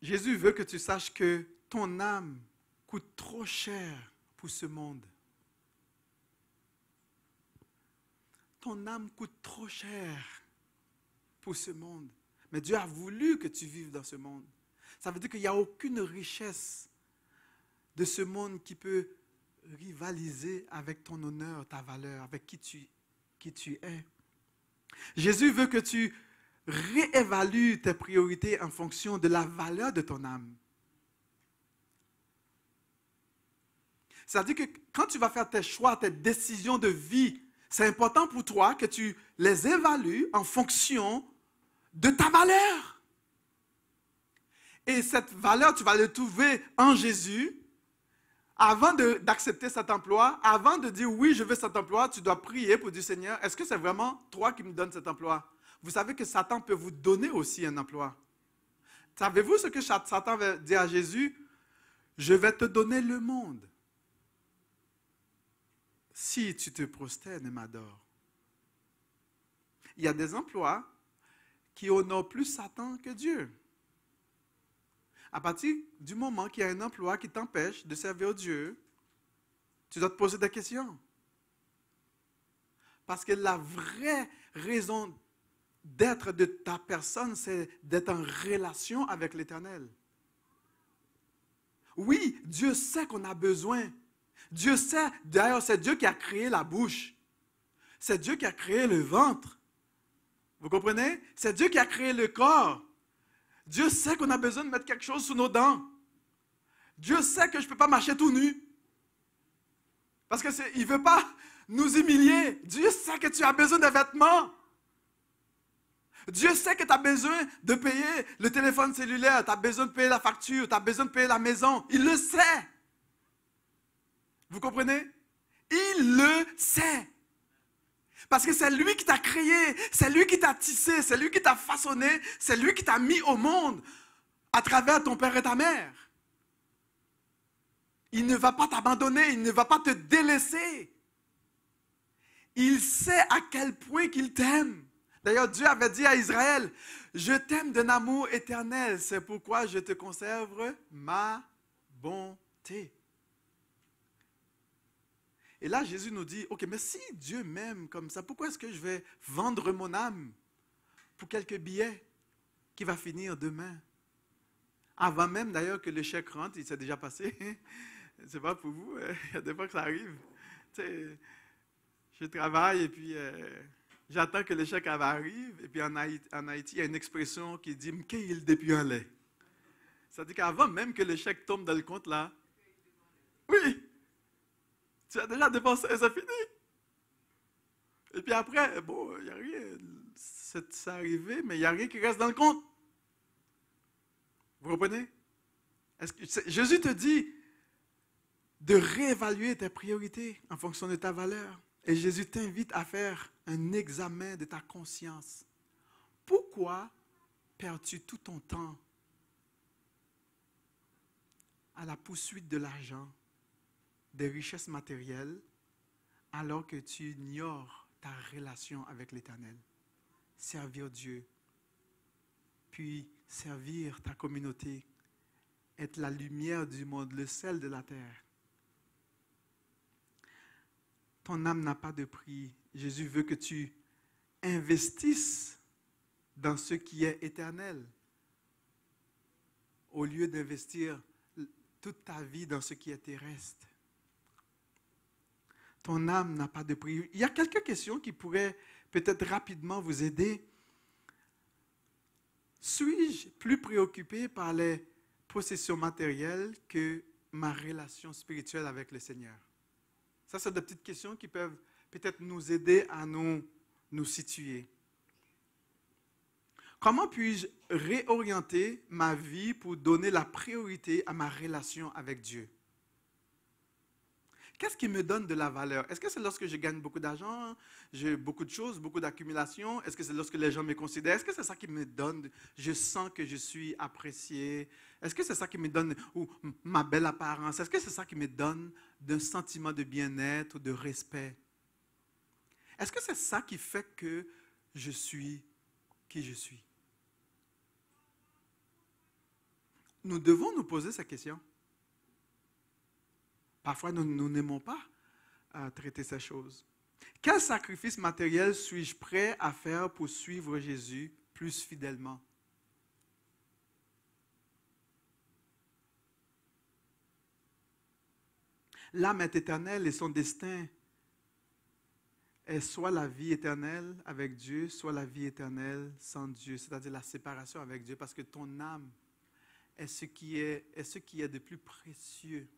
[SPEAKER 7] Jésus veut que tu saches que ton âme coûte trop cher pour ce monde. Ton âme coûte trop cher pour ce monde. Mais Dieu a voulu que tu vives dans ce monde. Ça veut dire qu'il n'y a aucune richesse de ce monde qui peut rivaliser avec ton honneur, ta valeur, avec qui tu es. Jésus veut que tu réévalues tes priorités en fonction de la valeur de ton âme. C'est-à-dire que quand tu vas faire tes choix, tes décisions de vie, c'est important pour toi que tu les évalues en fonction de ta valeur. Et cette valeur, tu vas la trouver en Jésus. Avant d'accepter cet emploi, avant de dire oui, je veux cet emploi, tu dois prier pour dire Seigneur, est-ce que c'est vraiment toi qui me donnes cet emploi? Vous savez que Satan peut vous donner aussi un emploi. Savez-vous ce que Satan va dire à Jésus? Je vais te donner le monde si tu te prosternes et m'adores. Il y a des emplois qui honorent plus Satan que Dieu. À partir du moment qu'il y a un emploi qui t'empêche de servir Dieu, tu dois te poser des questions. Parce que la vraie raison d'être de ta personne, c'est d'être en relation avec l'Éternel. Oui, Dieu sait qu'on a besoin. Dieu sait, d'ailleurs, c'est Dieu qui a créé la bouche. C'est Dieu qui a créé le ventre. Vous comprenez? C'est Dieu qui a créé le corps. Dieu sait qu'on a besoin de mettre quelque chose sous nos dents. Dieu sait que je ne peux pas marcher tout nu. Parce qu'il ne veut pas nous humilier. Dieu sait que tu as besoin de vêtements. Dieu sait que tu as besoin de payer le téléphone cellulaire, tu as besoin de payer la facture, tu as besoin de payer la maison. Il le sait. Vous comprenez? Il le sait. Parce que c'est lui qui t'a créé, c'est lui qui t'a tissé, c'est lui qui t'a façonné, c'est lui qui t'a mis au monde à travers ton père et ta mère. Il ne va pas t'abandonner, il ne va pas te délaisser. Il sait à quel point qu'il t'aime. D'ailleurs, Dieu avait dit à Israël, « Je t'aime d'un amour éternel, c'est pourquoi je te conserve ma bonté. » Et là, Jésus nous dit, ok, mais si Dieu m'aime comme ça, pourquoi est-ce que je vais vendre mon âme pour quelques billets qui va finir demain? Avant même d'ailleurs que le chèque rentre, il s'est déjà passé. C'est pas pour vous, il y a des fois que ça arrive. Tu sais, je travaille et puis j'attends que le chèque arrive. Et puis en Haïti, il y a une expression qui dit « m'keil depuis un lait ». C'est-à-dire qu'avant même que le chèque tombe dans le compte là, oui, tu as déjà dépensé et c'est fini. Et puis après, bon, il n'y a rien. C'est arrivé, mais il n'y a rien qui reste dans le compte. Vous comprenez? Jésus te dit de réévaluer tes priorités en fonction de ta valeur. Et Jésus t'invite à faire un examen de ta conscience. Pourquoi perds-tu tout ton temps à la poursuite de l'argent, des richesses matérielles, alors que tu ignores ta relation avec l'Éternel? Servir Dieu, puis servir ta communauté, être la lumière du monde, le sel de la terre. Ton âme n'a pas de prix. Jésus veut que tu investisses dans ce qui est éternel, au lieu d'investir toute ta vie dans ce qui est terrestre. Ton âme n'a pas de prix. Il y a quelques questions qui pourraient peut-être rapidement vous aider. Suis-je plus préoccupé par les possessions matérielles que ma relation spirituelle avec le Seigneur? Ça, c'est des petites questions qui peuvent peut-être nous aider à nous situer. Comment puis-je réorienter ma vie pour donner la priorité à ma relation avec Dieu? Qu'est-ce qui me donne de la valeur? Est-ce que c'est lorsque je gagne beaucoup d'argent, j'ai beaucoup de choses, beaucoup d'accumulation? Est-ce que c'est lorsque les gens me considèrent? Est-ce que c'est ça qui me donne, je sens que je suis apprécié? Est-ce que c'est ça qui me donne, ou ma belle apparence? Est-ce que c'est ça qui me donne d'un sentiment de bien-être ou de respect? Est-ce que c'est ça qui fait que je suis qui je suis? Nous devons nous poser ces questions. Parfois, nous n'aimons pas traiter ces choses. Quel sacrifice matériel suis-je prêt à faire pour suivre Jésus plus fidèlement? L'âme est éternelle et son destin est soit la vie éternelle avec Dieu, soit la vie éternelle sans Dieu, c'est-à-dire la séparation avec Dieu, parce que ton âme est ce qui est de plus précieux.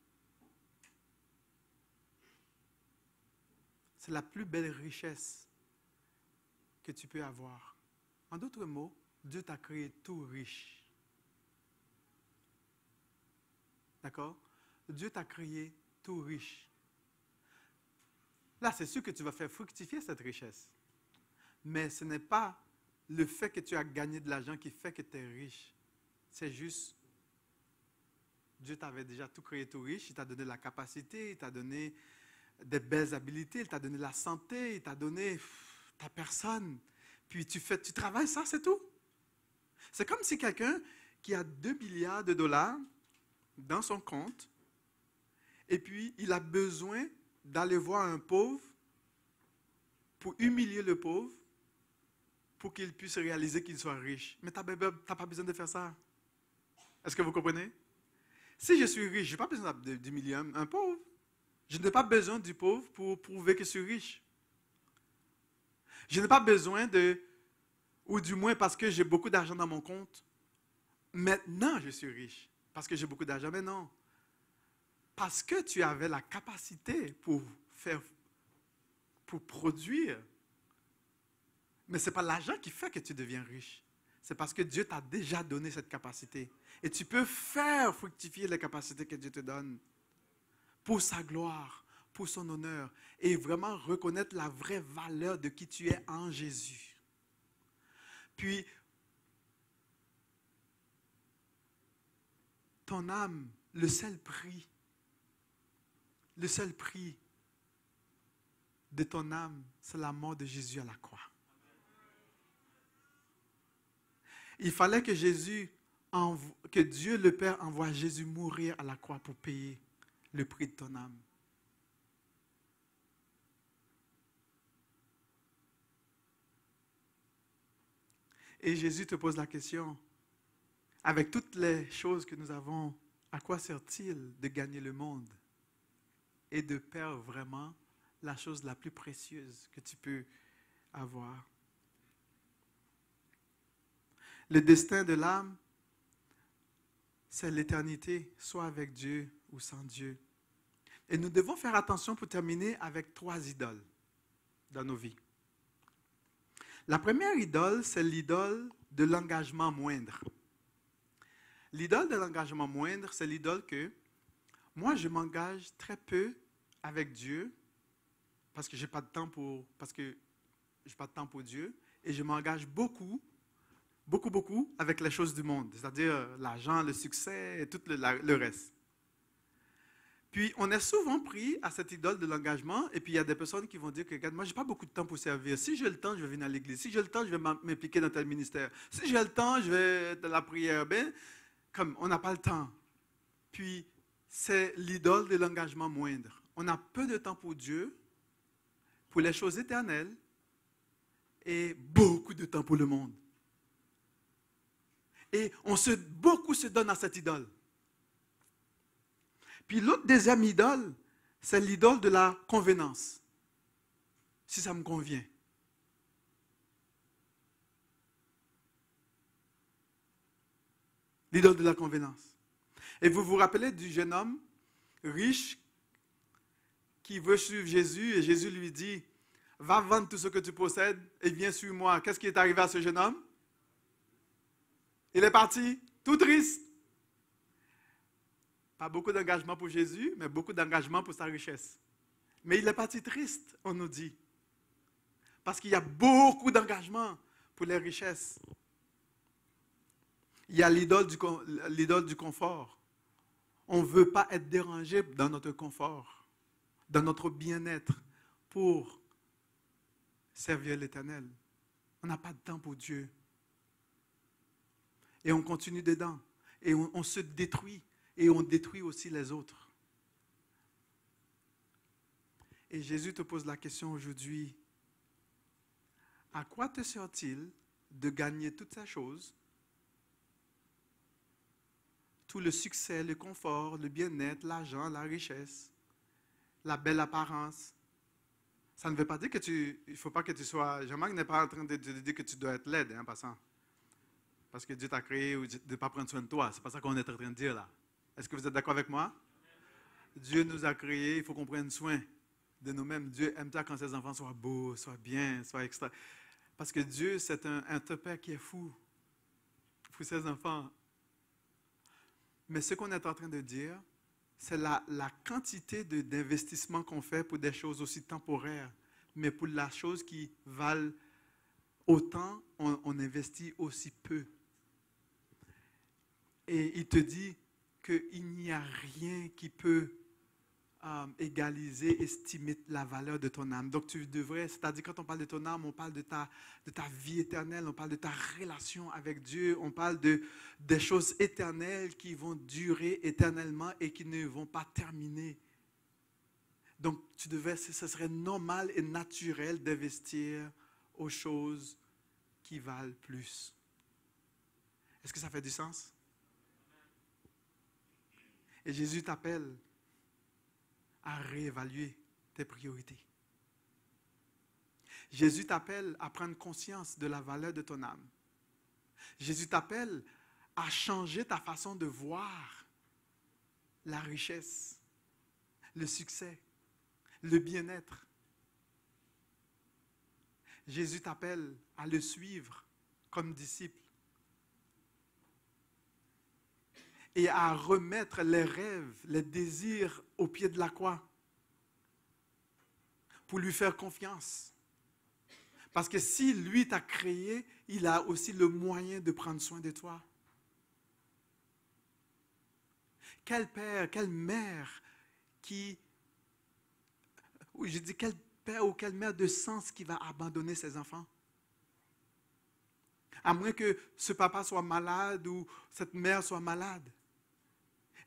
[SPEAKER 7] C'est la plus belle richesse que tu peux avoir. En d'autres mots, Dieu t'a créé tout riche. D'accord? Dieu t'a créé tout riche. Là, c'est sûr que tu vas faire fructifier cette richesse. Mais ce n'est pas le fait que tu as gagné de l'argent qui fait que tu es riche. C'est juste, Dieu t'avait déjà tout créé tout riche. Il t'a donné la capacité, il t'a donné des belles habiletés, il t'a donné la santé, il t'a donné ta personne. Puis tu travailles ça, c'est tout. C'est comme si quelqu'un qui a 2 milliards de dollars dans son compte, et puis il a besoin d'aller voir un pauvre pour humilier le pauvre, pour qu'il puisse réaliser qu'il soit riche. Mais tu n'as pas besoin de faire ça. Est-ce que vous comprenez? Si je suis riche, je n'ai pas besoin d'humilier un pauvre. Je n'ai pas besoin du pauvre pour prouver que je suis riche. Je n'ai pas besoin ou du moins parce que j'ai beaucoup d'argent dans mon compte, maintenant je suis riche. Parce que j'ai beaucoup d'argent, mais non. Parce que tu avais la capacité pour produire. Mais ce n'est pas l'argent qui fait que tu deviens riche. C'est parce que Dieu t'a déjà donné cette capacité. Et tu peux faire fructifier les capacités que Dieu te donne pour sa gloire, pour son honneur, et vraiment reconnaître la vraie valeur de qui tu es en Jésus. Puis, ton âme, le seul prix de ton âme, c'est la mort de Jésus à la croix. Il fallait que Dieu le Père envoie Jésus mourir à la croix pour payer le prix de ton âme. Et Jésus te pose la question, avec toutes les choses que nous avons, à quoi sert-il de gagner le monde et de perdre vraiment la chose la plus précieuse que tu peux avoir? Le destin de l'âme, c'est l'éternité, soit avec Dieu ou sans Dieu. Et nous devons faire attention pour terminer avec 3 idoles dans nos vies. La première idole, c'est l'idole de l'engagement moindre. L'idole de l'engagement moindre, c'est l'idole que moi, je m'engage très peu avec Dieu parce que je n'ai pas de temps pour Dieu, et je m'engage beaucoup avec les choses du monde, c'est-à-dire l'argent, le succès et tout le reste. Puis, on est souvent pris à cette idole de l'engagement, et puis il y a des personnes qui vont dire que, regarde, moi, je n'ai pas beaucoup de temps pour servir. Si j'ai le temps, je vais venir à l'église. Si j'ai le temps, je vais m'impliquer dans tel ministère. Si j'ai le temps, je vais dans la prière. Ben, comme on n'a pas le temps. Puis, c'est l'idole de l'engagement moindre. On a peu de temps pour Dieu, pour les choses éternelles, et beaucoup de temps pour le monde. Et beaucoup se donne à cette idole. Puis l'autre deuxième idole, c'est l'idole de la convenance. Si ça me convient. L'idole de la convenance. Et vous vous rappelez du jeune homme riche qui veut suivre Jésus et Jésus lui dit, va vendre tout ce que tu possèdes et viens suivre moi. Qu'est-ce qui est arrivé à ce jeune homme? Il est parti, tout triste. Pas beaucoup d'engagement pour Jésus, mais beaucoup d'engagement pour sa richesse. Mais il est parti triste, on nous dit. Parce qu'il y a beaucoup d'engagement pour les richesses. Il y a l'idole du confort. On ne veut pas être dérangé dans notre confort, dans notre bien-être, pour servir l'Éternel. On n'a pas de temps pour Dieu. Et on continue dedans. Et on se détruit. Et on détruit aussi les autres. Et Jésus te pose la question aujourd'hui. À quoi te sert-il de gagner toutes ces choses? Tout le succès, le confort, le bien-être, l'argent, la richesse, la belle apparence. Ça ne veut pas dire que il ne faut pas que tu sois... Jean-Marc n'est pas en train de te dire que tu dois être laid, en passant. Parce que Dieu t'a créé ou de ne pas prendre soin de toi. Ce n'est pas ça qu'on est en train de dire là. Est-ce que vous êtes d'accord avec moi? Dieu nous a créés, il faut qu'on prenne soin de nous-mêmes. Dieu aime ça quand ses enfants soient beaux, soient bien, soient extra. Parce que Dieu, c'est un père qui est fou pour ses enfants. Mais ce qu'on est en train de dire, c'est la quantité d'investissement qu'on fait pour des choses aussi temporaires. Mais pour la chose qui valent autant, on investit aussi peu. Et il te dit qu'il n'y a rien qui peut égaliser, estimer la valeur de ton âme. Donc tu devrais, c'est-à-dire quand on parle de ton âme, on parle de ta vie éternelle, on parle de ta relation avec Dieu, on parle des choses éternelles qui vont durer éternellement et qui ne vont pas terminer. Donc ce serait normal et naturel d'investir aux choses qui valent plus. Est-ce que ça fait du sens? Et Jésus t'appelle à réévaluer tes priorités. Jésus t'appelle à prendre conscience de la valeur de ton âme. Jésus t'appelle à changer ta façon de voir la richesse, le succès, le bien-être. Jésus t'appelle à le suivre comme disciple et à remettre les rêves, les désirs au pied de la croix pour lui faire confiance. Parce que si lui t'a créé, il a aussi le moyen de prendre soin de toi. Quel père, quelle mère quel père ou quelle mère de sens qui va abandonner ses enfants? À moins que ce papa soit malade ou cette mère soit malade.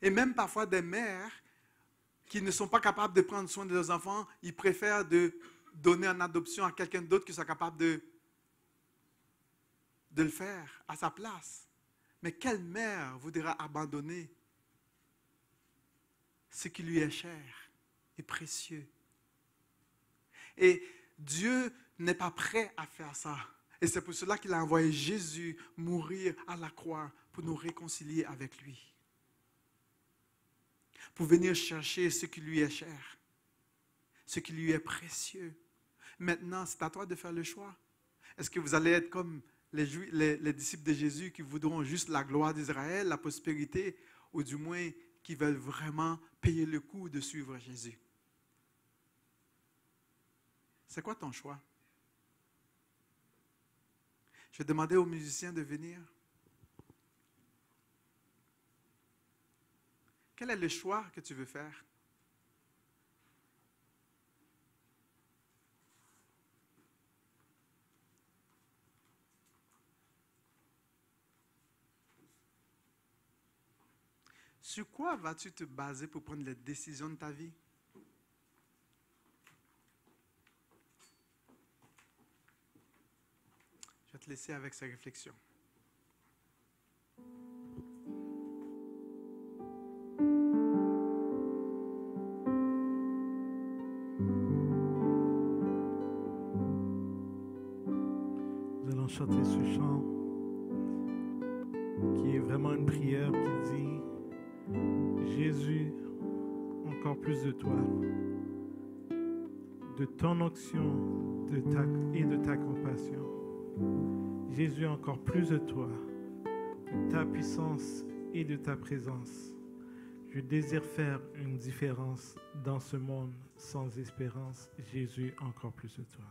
[SPEAKER 7] Et même parfois des mères qui ne sont pas capables de prendre soin de leurs enfants, ils préfèrent de donner en adoption à quelqu'un d'autre qui soit capable de le faire à sa place. Mais quelle mère voudra abandonner ce qui lui est cher et précieux? Et Dieu n'est pas prêt à faire ça. Et c'est pour cela qu'il a envoyé Jésus mourir à la croix pour nous réconcilier avec lui. Pour venir chercher ce qui lui est cher, ce qui lui est précieux. Maintenant, c'est à toi de faire le choix. Est-ce que vous allez être comme les disciples de Jésus qui voudront juste la gloire d'Israël, la prospérité, ou du moins qui veulent vraiment payer le coût de suivre Jésus? C'est quoi ton choix? Je vais demander aux musiciens de venir. Quel est le choix que tu veux faire? Sur quoi vas-tu te baser pour prendre les décisions de ta vie? Je vais te laisser avec ces réflexions.
[SPEAKER 2] chanter ce chant qui est vraiment une prière qui dit: Jésus, encore plus de toi, de ton onction et de ta compassion. Jésus, encore plus de toi, de ta puissance et de ta présence. Je désire faire une différence dans ce monde sans espérance. Jésus, encore plus de toi.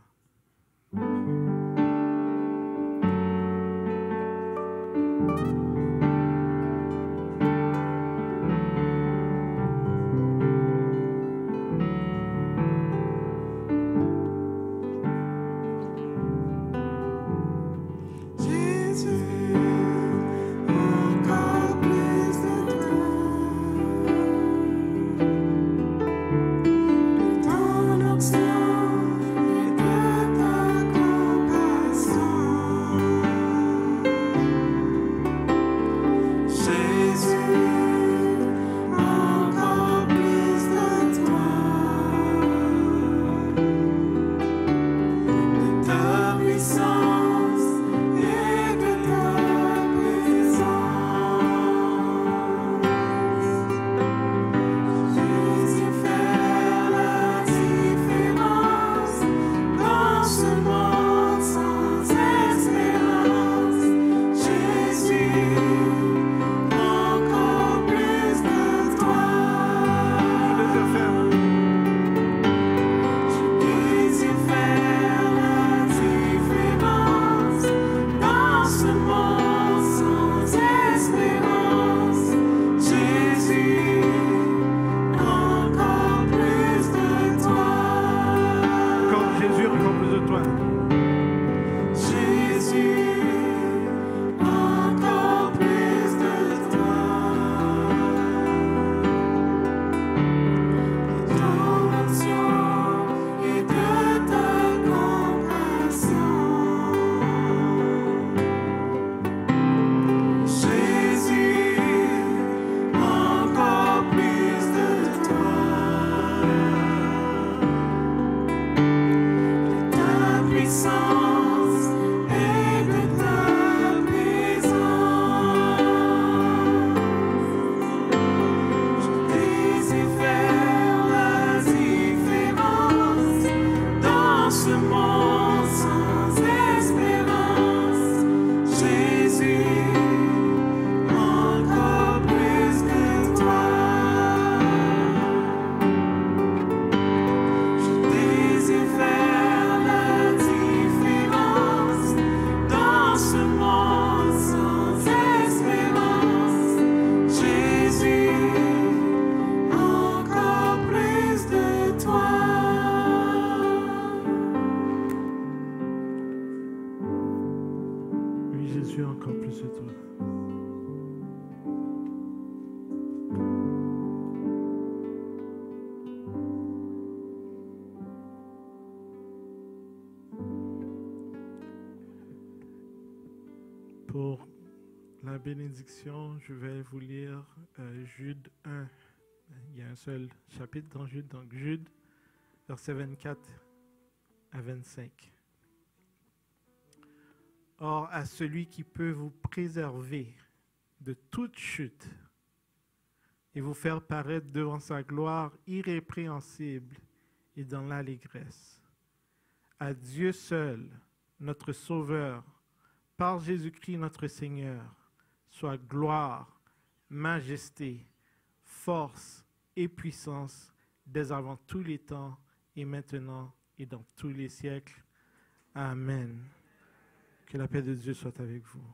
[SPEAKER 2] Pour la bénédiction, je vais vous lire Jude 1. Il y a un seul chapitre dans Jude, donc Jude, versets 24 à 25. Or, à celui qui peut vous préserver de toute chute et vous faire paraître devant sa gloire irrépréhensible et dans l'allégresse, à Dieu seul, notre Sauveur, par Jésus-Christ notre Seigneur, soit gloire, majesté, force et puissance dès avant tous les temps et maintenant et dans tous les siècles. Amen. Que la paix de Dieu soit avec vous.